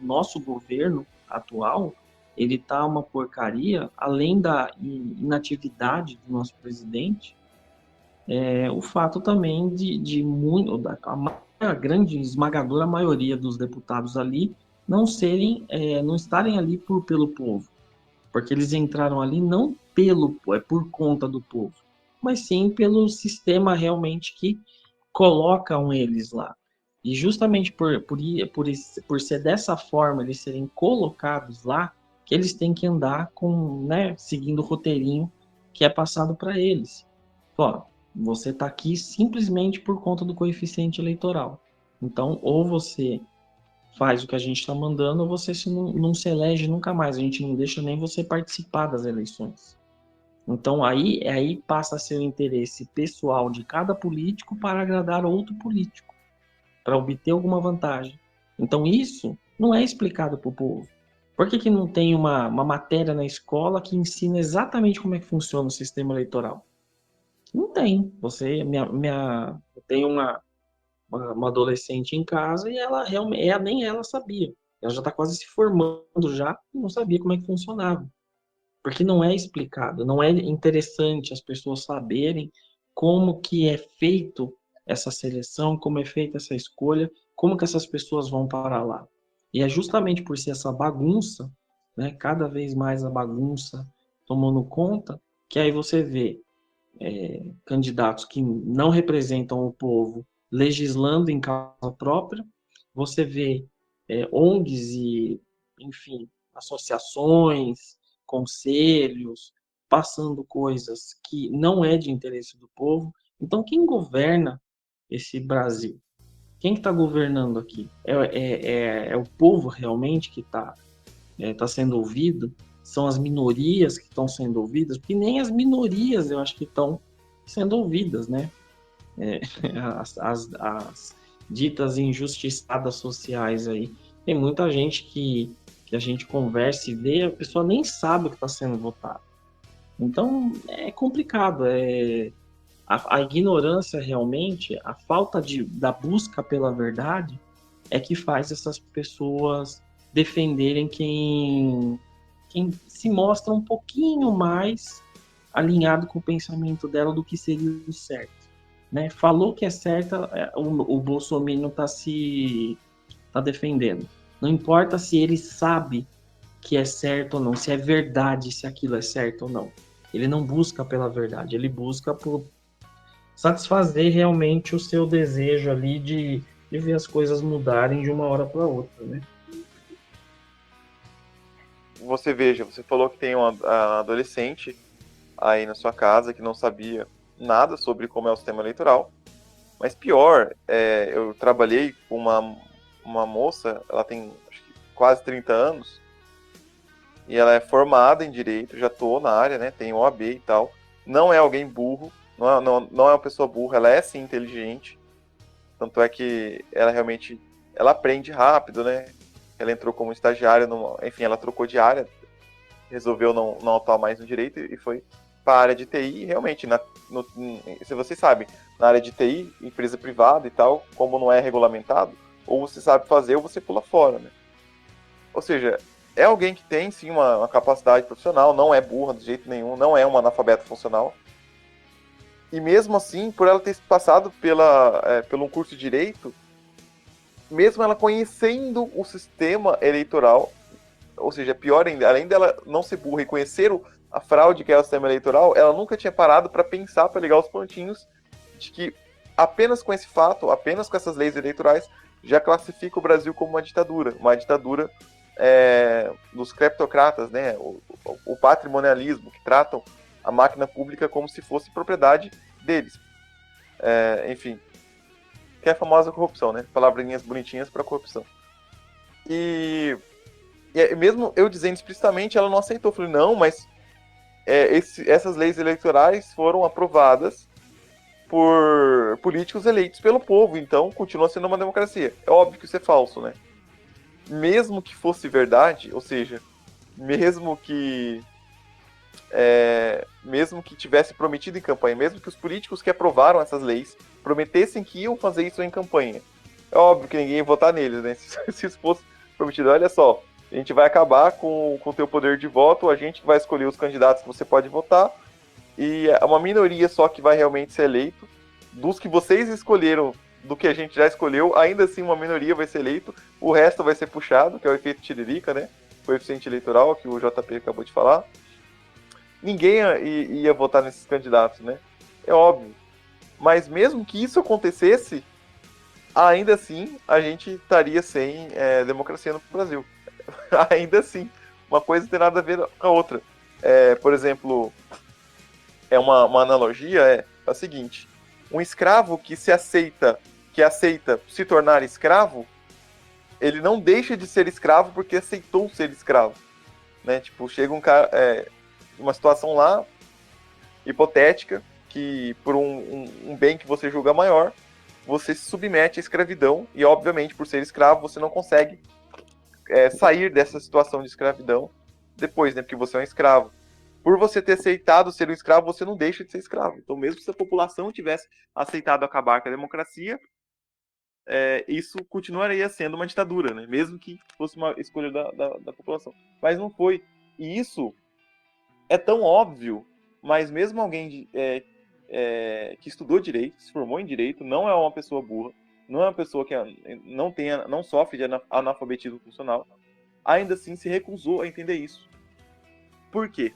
nosso governo atual, ele tá uma porcaria, além da inatividade do nosso presidente, o fato também de muito, a grande esmagadora maioria dos deputados ali não estarem ali pelo povo, porque eles entraram ali não por conta do povo, mas sim pelo sistema realmente que colocam eles lá. E justamente por ser dessa forma, eles serem colocados lá, que eles têm que andar seguindo o roteirinho que é passado para eles. Ó, você está aqui simplesmente por conta do coeficiente eleitoral. Então, ou você faz o que a gente está mandando, ou você não se elege nunca mais. A gente não deixa nem você participar das eleições. Então, aí passa a ser o interesse pessoal de cada político para agradar outro político, para obter alguma vantagem. Então, isso não é explicado para o povo. Por que não tem uma matéria na escola que ensina exatamente como é que funciona o sistema eleitoral? Não tem. Eu tenho uma adolescente em casa e ela realmente, nem ela sabia. Ela já está quase se formando já e não sabia como é que funcionava. Porque não é explicado, não é interessante as pessoas saberem como que é feito essa seleção, como é feita essa escolha, como que essas pessoas vão para lá. E é justamente por ser essa bagunça, né, cada vez mais a bagunça tomando conta, que aí você vê candidatos que não representam o povo legislando em causa própria, você vê ONGs e, enfim, associações, conselhos, passando coisas que não é de interesse do povo. Então, quem governa esse Brasil? Quem que está governando aqui? É o povo realmente que está sendo ouvido? São as minorias que estão sendo ouvidas? Porque nem as minorias eu acho que estão sendo ouvidas, né? As ditas injustiçadas sociais aí. Tem muita gente que a gente conversa e vê, a pessoa nem sabe o que está sendo votado. Então, é complicado. A ignorância realmente, a falta da busca pela verdade é que faz essas pessoas defenderem quem se mostra um pouquinho mais alinhado com o pensamento dela do que seria o certo. Né? Falou que é certo, o Bolsonaro tá defendendo. Não importa se ele sabe que é certo ou não, se é verdade, se aquilo é certo ou não. Ele não busca pela verdade, ele busca por satisfazer realmente o seu desejo ali de ver as coisas mudarem de uma hora para outra, né? Você falou que tem uma adolescente aí na sua casa que não sabia nada sobre como é o sistema eleitoral, mas pior, eu trabalhei com uma moça, ela tem acho que quase 30 anos, e ela é formada em Direito, já estou na área, né, tem OAB e tal, não é alguém burro, não é uma pessoa burra, ela é sim inteligente, tanto é que ela realmente, ela aprende rápido, né, ela entrou como estagiária, enfim, ela trocou de área, resolveu não atuar mais no Direito e foi para a área de TI, e realmente, se vocês sabem, na área de TI, empresa privada e tal, como não é regulamentado, ou você sabe fazer ou você pula fora, né? Ou seja, é alguém que tem sim uma capacidade profissional, não é burra de jeito nenhum, não é uma analfabeta funcional. E mesmo assim, por ela ter passado pelo um curso de Direito, mesmo ela conhecendo o sistema eleitoral, ou seja, pior ainda, além dela não ser burra e conhecer a fraude que é o sistema eleitoral, ela nunca tinha parado para pensar, para ligar os pontinhos de que apenas com esse fato, apenas com essas leis eleitorais, já classifica o Brasil como uma ditadura dos cleptocratas, né? O patrimonialismo, que tratam a máquina pública como se fosse propriedade deles. Enfim, que é a famosa corrupção, né? Palavrinhas bonitinhas para corrupção. E mesmo eu dizendo explicitamente, ela não aceitou. Eu falei, não, mas essas leis eleitorais foram aprovadas por políticos eleitos pelo povo, então continua sendo uma democracia. É óbvio que isso é falso, né? Mesmo que fosse verdade, ou seja, mesmo que tivesse prometido em campanha, mesmo que os políticos que aprovaram essas leis prometessem que iam fazer isso em campanha, é óbvio que ninguém ia votar neles, né? Se isso fosse prometido, olha só, a gente vai acabar com o teu poder de voto, a gente vai escolher os candidatos que você pode votar, e é uma minoria só que vai realmente ser eleito. Dos que vocês escolheram, do que a gente já escolheu, ainda assim uma minoria vai ser eleito, o resto vai ser puxado, que é o efeito tiririca, né? Coeficiente eleitoral, que o JP acabou de falar. Ninguém ia votar nesses candidatos, né? É óbvio. Mas mesmo que isso acontecesse, ainda assim a gente estaria sem democracia no Brasil. Ainda assim. Uma coisa não tem nada a ver com a outra. Por exemplo, uma analogia é a seguinte: um escravo que aceita se tornar escravo, ele não deixa de ser escravo porque aceitou ser escravo, né? Tipo, chega um cara, uma situação lá hipotética que por um bem que você julga maior, você se submete à escravidão e, obviamente, por ser escravo, você não consegue sair dessa situação de escravidão depois, né? Porque você é um escravo. Por você ter aceitado ser um escravo, você não deixa de ser escravo. Então, mesmo se a população tivesse aceitado acabar com a democracia, isso continuaria sendo uma ditadura, né? Mesmo que fosse uma escolha da população. Mas não foi. E isso é tão óbvio, mas mesmo alguém que estudou direito, se formou em direito, não é uma pessoa burra, não é uma pessoa que não sofre de analfabetismo funcional, ainda assim se recusou a entender isso. Por quê?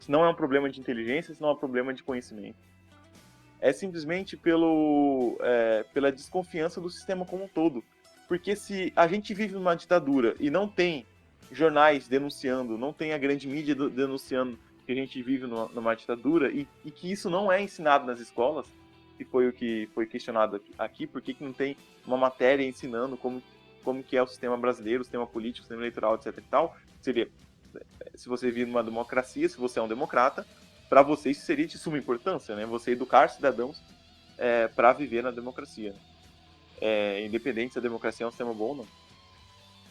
Isso não é um problema de inteligência, isso não é um problema de conhecimento. É simplesmente pela desconfiança do sistema como um todo. Porque se a gente vive numa ditadura e não tem jornais denunciando, não tem a grande mídia denunciando que a gente vive numa ditadura e que isso não é ensinado nas escolas, que foi o que foi questionado aqui, por que não tem uma matéria ensinando como que é o sistema brasileiro, o sistema político, o sistema eleitoral, etc e tal, seria, se você vive numa democracia, se você é um democrata, para você isso seria de suma importância, né? Você educar cidadãos para viver na democracia. Independente se a democracia é um sistema bom ou não.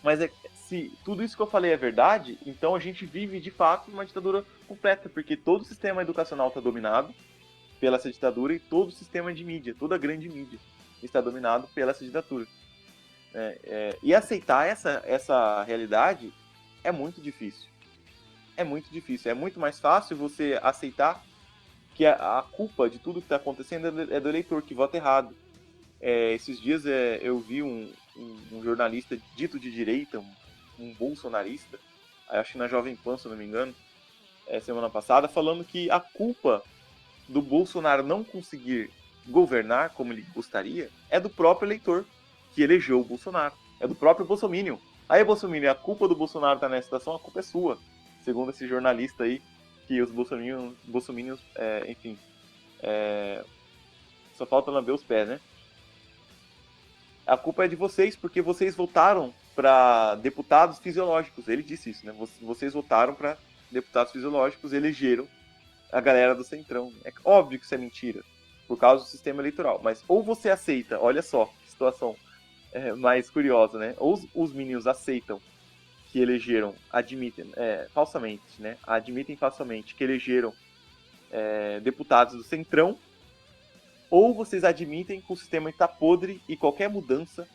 Mas se tudo isso que eu falei é verdade, então a gente vive de fato uma ditadura completa, porque todo o sistema educacional está dominado pela essa ditadura e todo o sistema de mídia, toda a grande mídia está dominado pela essa ditadura. E aceitar essa realidade é muito difícil. É muito difícil. É muito mais fácil você aceitar que a culpa de tudo que está acontecendo é do eleitor que vota errado. Esses dias eu vi um jornalista dito de direita, um bolsonarista, acho que na Jovem Pan, se eu não me engano, semana passada, falando que a culpa do Bolsonaro não conseguir governar como ele gostaria é do próprio eleitor que elegeu o Bolsonaro. É do próprio Bolsominion. Aí, Bolsominion, a culpa do Bolsonaro estar nessa situação, a culpa é sua. Segundo esse jornalista aí, que os bolsominions, enfim, só falta lamber os pés, né? A culpa é de vocês, porque vocês votaram para deputados fisiológicos. Ele disse isso, né? Vocês votaram para deputados fisiológicos, elegeram a galera do Centrão. É óbvio que isso é mentira, por causa do sistema eleitoral. Mas ou você aceita, olha só, que situação mais curiosa, né? Ou os minions aceitam que elegeram, admitem falsamente, né? Admitem falsamente que elegeram deputados do Centrão, ou vocês admitem que o sistema está podre e qualquer mudança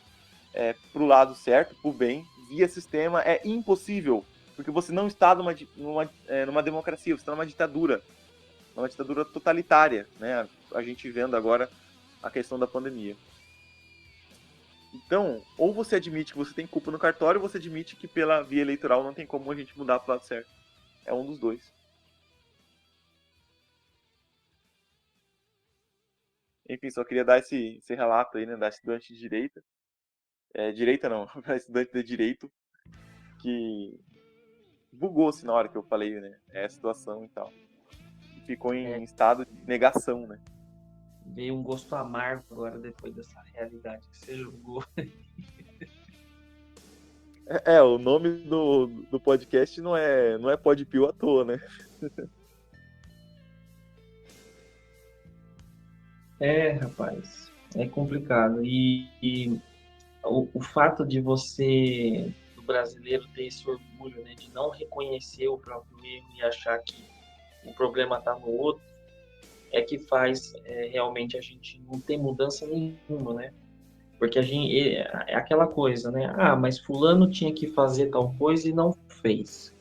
para o lado certo, para o bem, via sistema é impossível, porque você não está numa democracia, você está numa ditadura totalitária, né? A gente vendo agora a questão da pandemia. Então, ou você admite que você tem culpa no cartório, ou você admite que pela via eleitoral não tem como a gente mudar para o lado certo. É um dos dois. Enfim, só queria dar esse relato aí, né, da estudante de direita. Direita não, da estudante de direito, que bugou-se na hora que eu falei, né, a situação e tal. E ficou em estado de negação, né. Veio um gosto amargo agora, depois dessa realidade que você julgou. O nome do podcast não é Podpio à toa, né? Rapaz, é complicado. E o fato de do brasileiro ter esse orgulho, né, de não reconhecer o próprio erro e achar que o problema está no outro, é que faz realmente a gente não ter mudança nenhuma, né? Porque a gente é aquela coisa, né? Mas fulano tinha que fazer tal coisa e não fez.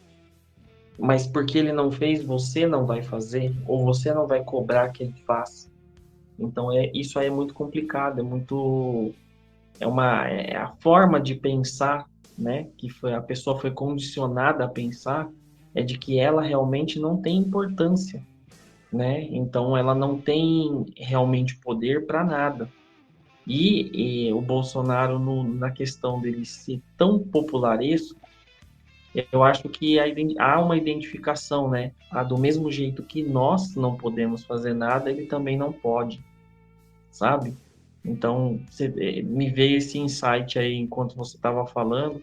mas porque ele não fez, você não vai fazer, ou você não vai cobrar que ele faça. Então isso aí é muito complicado, é a forma de pensar, né, que a pessoa foi condicionada a pensar, é de que ela realmente não tem importância, né? Então ela não tem realmente poder para nada. E o Bolsonaro, na questão dele ser tão popularesco, eu acho que há uma identificação, né? Do mesmo jeito que nós não podemos fazer nada, ele também não pode, sabe? Então, me veio esse insight aí enquanto você estava falando,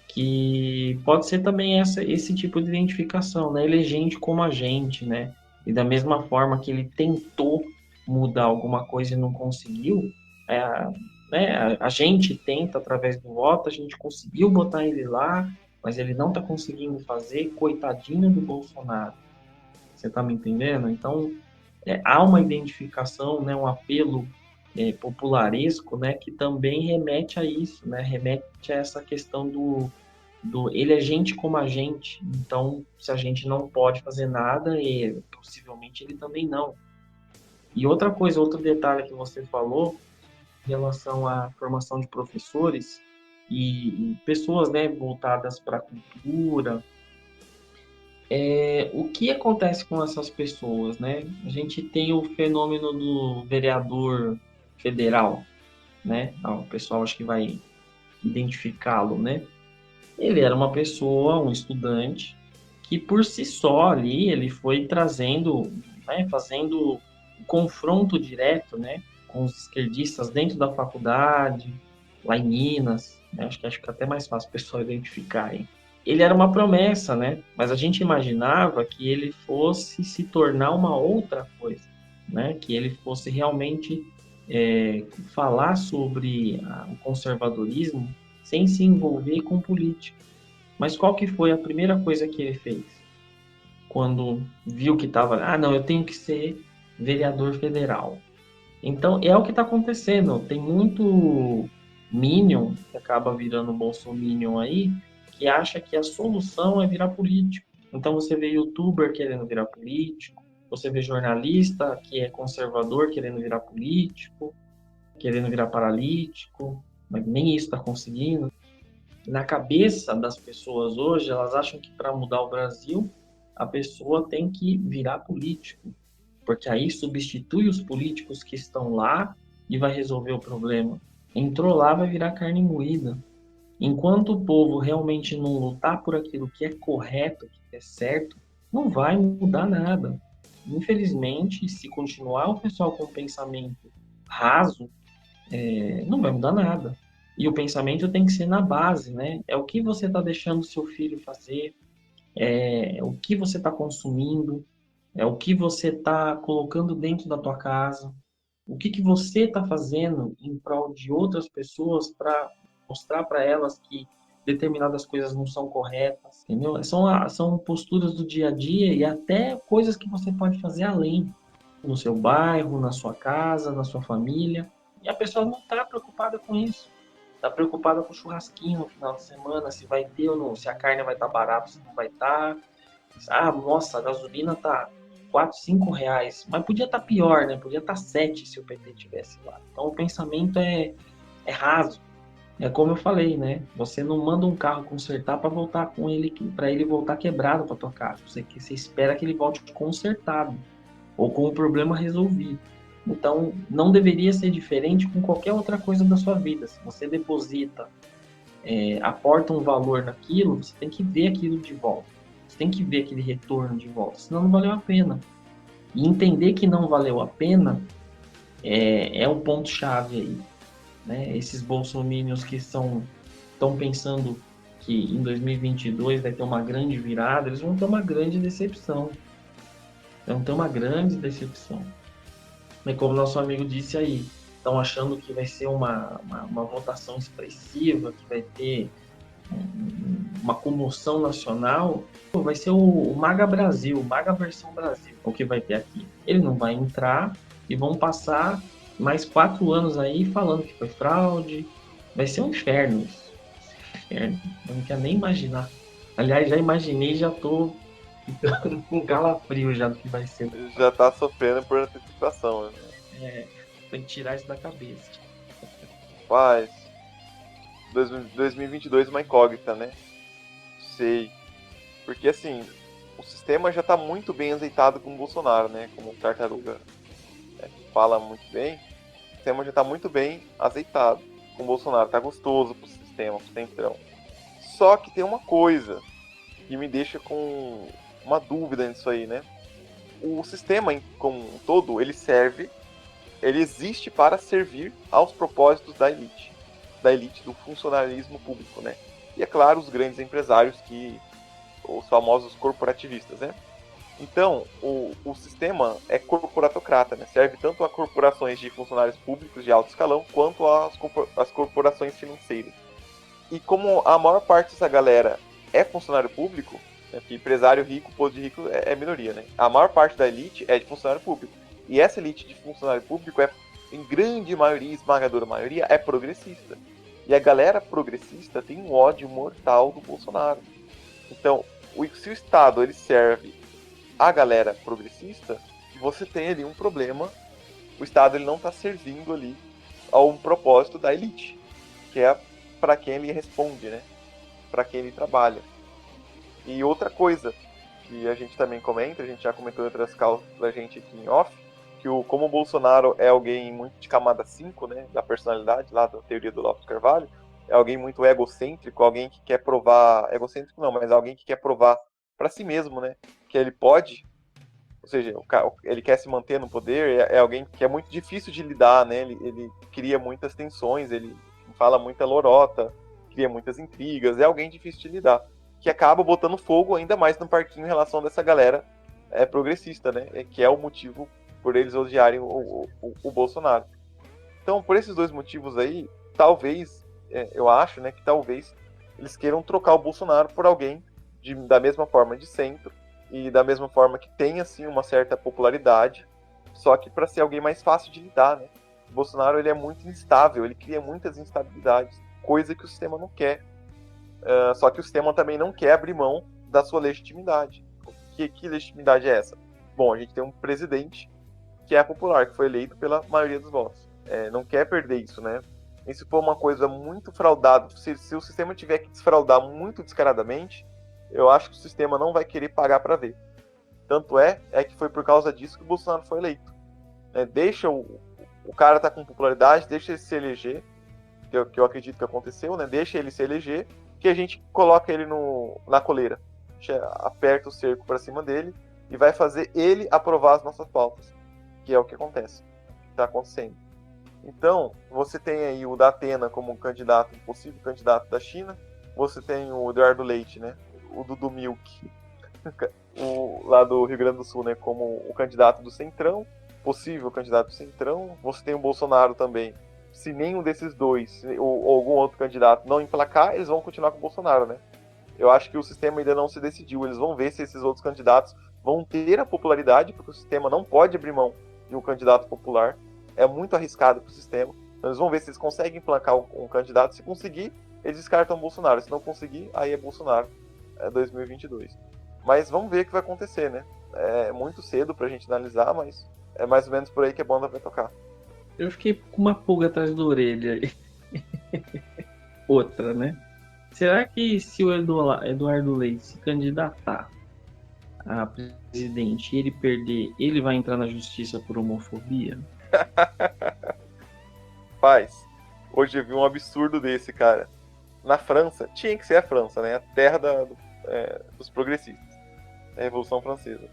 que pode ser também esse tipo de identificação, né? Ele é gente como a gente, né? E da mesma forma que ele tentou mudar alguma coisa e não conseguiu, né? A gente tenta, através do voto, a gente conseguiu botar ele lá, mas ele não está conseguindo fazer, coitadinho do Bolsonaro. Você está me entendendo? Então, há uma identificação, né? Um apelo popularesco, né? Que também remete a isso, né? Remete a essa questão do ele é gente como a gente, então se a gente não pode fazer nada, possivelmente ele também não. E outra coisa, outro detalhe que você falou em relação à formação de professores e pessoas, né, voltadas para a cultura, o que acontece com essas pessoas, né? A gente tem o fenômeno do vereador federal, né? O pessoal acho que vai identificá-lo, né? Ele era uma pessoa, um estudante, que por si só ali ele foi trazendo, né, fazendo um confronto direto, né, com os esquerdistas dentro da faculdade, lá em Minas, né, acho que fica até mais fácil o pessoal identificar, hein? Ele era uma promessa, né, mas a gente imaginava que ele fosse se tornar uma outra coisa, né, que ele fosse realmente falar sobre o conservadorismo sem se envolver com política. Mas qual que foi a primeira coisa que ele fez? Quando viu que estava, não, eu tenho que ser vereador federal. Então, é o que está acontecendo. Tem muito Minion, que acaba virando Bolsominion aí, que acha que a solução é virar político. Então, você vê youtuber querendo virar político, você vê jornalista que é conservador querendo virar político, querendo virar paralítico, mas nem isso está conseguindo. Na cabeça das pessoas hoje, elas acham que para mudar o Brasil, a pessoa tem que virar político, porque aí substitui os políticos que estão lá e vai resolver o problema. Entrou lá, vai virar carne moída. Enquanto o povo realmente não lutar por aquilo que é correto, que é certo, não vai mudar nada. Infelizmente, se continuar o pessoal com pensamento raso, não vai mudar nada. E o pensamento tem que ser na base, né? É o que você está deixando seu filho fazer, o que você está consumindo, é o que você está colocando dentro da tua casa, o que você está fazendo em prol de outras pessoas para mostrar para elas que determinadas coisas não são corretas, entendeu? São posturas do dia a dia e até coisas que você pode fazer além, no seu bairro, na sua casa, na sua família. E a pessoa não está preocupada com isso. Está preocupada com o churrasquinho no final de semana, se vai ter ou não, se a carne vai estar barata, se não vai estar. Nossa, a gasolina está 4, 5 reais. Mas podia estar pior, né? Podia estar 7 se o PT tivesse lá. Então o pensamento é raso. É como eu falei, né? Você não manda um carro consertar para voltar com ele, para ele voltar quebrado para tua casa. Você espera que ele volte consertado ou com o problema resolvido. Então, não deveria ser diferente com qualquer outra coisa da sua vida. Se você deposita, aporta um valor naquilo, você tem que ver aquilo de volta. Você tem que ver aquele retorno de volta, senão não valeu a pena. E entender que não valeu a pena é o ponto-chave aí. Né? Esses bolsominions que estão pensando que em 2022 vai ter uma grande virada, eles vão ter uma grande decepção. Vão ter uma grande decepção. E como nosso amigo disse aí, estão achando que vai ser uma votação expressiva, que vai ter uma comoção nacional. Vai ser o MAGA Brasil, o MAGA versão Brasil, o que vai ter aqui. Ele não vai entrar e vão passar mais 4 anos aí falando que foi fraude. Vai ser um inferno isso. Inferno. Eu não quero nem imaginar. Aliás, já imaginei, já tô Então, com calafrio já do que vai ser. Já tá sofrendo por antecipação, né? Tem que tirar isso da cabeça. Mas 2022 é uma incógnita, né? Sei. Porque assim, o sistema já tá muito bem azeitado com o Bolsonaro, né? Como o Tartaruga fala muito bem, o sistema já tá muito bem azeitado com o Bolsonaro. Tá gostoso pro sistema, pro centrão. Só que tem uma coisa que me deixa com uma dúvida nisso aí, né? O sistema como um todo, ele existe para servir aos propósitos da elite do funcionalismo público, né? E é claro, os grandes empresários, os famosos corporativistas, né? Então, o sistema é corporatocrata, né? Serve tanto a corporações de funcionários públicos de alto escalão, quanto às corporações financeiras. E como a maior parte dessa galera é funcionário público, né? Porque empresário rico, posto de rico é minoria, né? A maior parte da elite é de funcionário público. E essa elite de funcionário público em grande maioria, esmagadora maioria, é progressista. E a galera progressista tem um ódio mortal do Bolsonaro. Então, se o Estado ele serve a galera progressista, você tem ali um problema. O Estado ele não está servindo ali a um propósito da elite, que é para quem ele responde, né? Para quem ele trabalha. E outra coisa que a gente também comenta, a gente já comentou em outras causas da gente aqui em off, que como o Bolsonaro é alguém muito de camada 5, né, da personalidade, lá da teoria do Lopes Carvalho, é alguém muito egocêntrico, alguém que quer provar, egocêntrico não, mas alguém que quer provar para si mesmo, né, que ele pode, ou seja, ele quer se manter no poder, é alguém que é muito difícil de lidar, né, ele cria muitas tensões, ele fala muita lorota, cria muitas intrigas, é alguém difícil de lidar, que acaba botando fogo ainda mais no parquinho em relação dessa galera progressista, né, que é o motivo por eles odiarem o Bolsonaro. Então, por esses dois motivos aí, talvez, eu acho, né, que talvez eles queiram trocar o Bolsonaro por alguém da mesma forma de centro e da mesma forma que tem, assim, uma certa popularidade, só que para ser alguém mais fácil de lidar, né? O Bolsonaro, ele é muito instável, ele cria muitas instabilidades, coisa que o sistema não quer. Só que o sistema também não quer abrir mão da sua legitimidade. Que legitimidade é essa? Bom, a gente tem um presidente que é popular, que foi eleito pela maioria dos votos. Não quer perder isso, né? E se for uma coisa muito fraudada, se o sistema tiver que desfraudar muito descaradamente, eu acho que o sistema não vai querer pagar para ver. Tanto é que foi por causa disso que o Bolsonaro foi eleito. Deixa o cara tá com popularidade, deixa ele se eleger, que eu acredito que aconteceu, né? Deixa ele se eleger, que a gente coloca ele na coleira. A gente aperta o cerco para cima dele e vai fazer ele aprovar as nossas pautas. Que é o que acontece, que está acontecendo. Então, você tem aí o Datena como um possível candidato da China, você tem o Eduardo Leite, né, o Dudu Milk, lá do Rio Grande do Sul, né, como o candidato do Centrão, possível candidato do Centrão, você tem o Bolsonaro também. Se nenhum desses dois, ou algum outro candidato não emplacar, eles vão continuar com o Bolsonaro, né. Eu acho que o sistema ainda não se decidiu, eles vão ver se esses outros candidatos vão ter a popularidade, porque o sistema não pode abrir mão de um candidato popular, é muito arriscado para o sistema. Então, eles vão ver se eles conseguem emplacar um candidato. Se conseguir, eles descartam o Bolsonaro. Se não conseguir, aí é Bolsonaro 2022. Mas vamos ver o que vai acontecer, né? É muito cedo para a gente analisar, mas é mais ou menos por aí que a banda vai tocar. Eu fiquei com uma pulga atrás da orelha aí. Outra, né? Será que se o Eduardo Leite se candidatar a presidente e ele perder, ele vai entrar na justiça por homofobia? Paz, hoje eu vi um absurdo desse, cara. Na França, tinha que ser a França, né? A terra dos progressistas, da Revolução Francesa.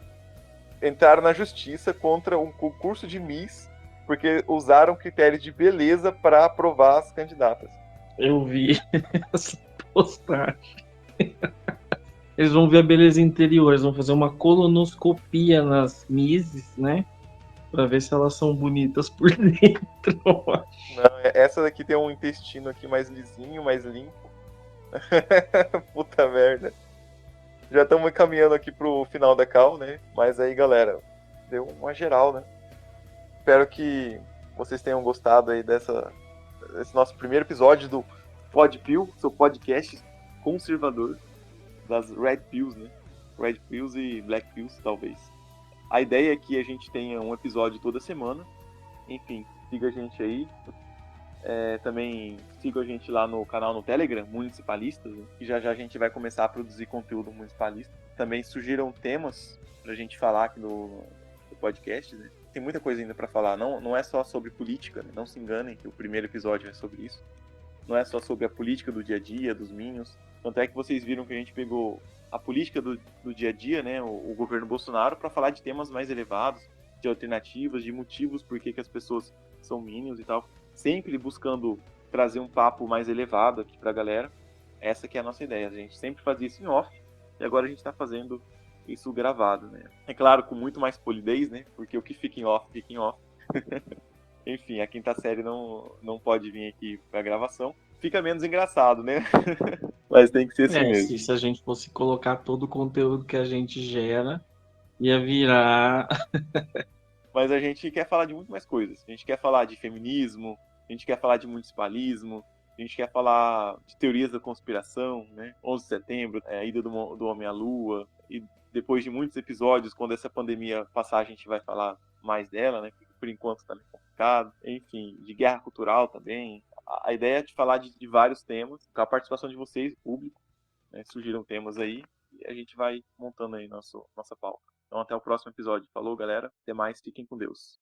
Entraram na justiça contra um concurso de Miss porque usaram critérios de beleza para aprovar as candidatas. Eu vi essa postagem. Eles vão ver a beleza interior, eles vão fazer uma colonoscopia nas Misses, né? Pra ver se elas são bonitas por dentro. Não, essa daqui tem um intestino aqui mais lisinho, mais limpo. Puta merda. Já estamos caminhando aqui pro final da call, né? Mas aí, galera, deu uma geral, né? Espero que vocês tenham gostado aí desse nosso primeiro episódio do Pod Pill, seu podcast conservador das Red Pills, né? Red Pills e Black Pills, talvez. A ideia é que a gente tenha um episódio toda semana. Enfim, siga a gente aí. Também siga a gente lá no canal no Telegram, Municipalistas, né? E já a gente vai começar a produzir conteúdo municipalista. Também surgiram temas pra gente falar aqui no podcast, né? Tem muita coisa ainda pra falar. Não é só sobre política, né? Não se enganem que o primeiro episódio é sobre isso. Não é só sobre a política do dia a dia, dos Minions. Tanto é que vocês viram que a gente pegou a política do dia a dia, né? O governo Bolsonaro, para falar de temas mais elevados, de alternativas, de motivos por que as pessoas são Minions e tal. Sempre buscando trazer um papo mais elevado aqui pra galera. Essa que é a nossa ideia. A gente sempre fazia isso em off e agora a gente tá fazendo isso gravado, né? É claro, com muito mais polidez, né? Porque o que fica em off, fica em off. Enfim, a quinta série não pode vir aqui pra gravação. Fica menos engraçado, né? Mas tem que ser assim mesmo. Se a gente fosse colocar todo o conteúdo que a gente gera, ia virar... Mas a gente quer falar de muito mais coisas. A gente quer falar de feminismo, a gente quer falar de municipalismo, a gente quer falar de teorias da conspiração, né? 11 de setembro, a ida do Homem à Lua. E depois de muitos episódios, quando essa pandemia passar, a gente vai falar mais dela, né? Porque por enquanto está meio complicado. Enfim, de guerra cultural também. A ideia é de falar de vários temas, com a participação de vocês, público, né? Surgiram temas aí e a gente vai montando aí nossa pauta. Então até o próximo episódio. Falou, galera. Até mais. Fiquem com Deus.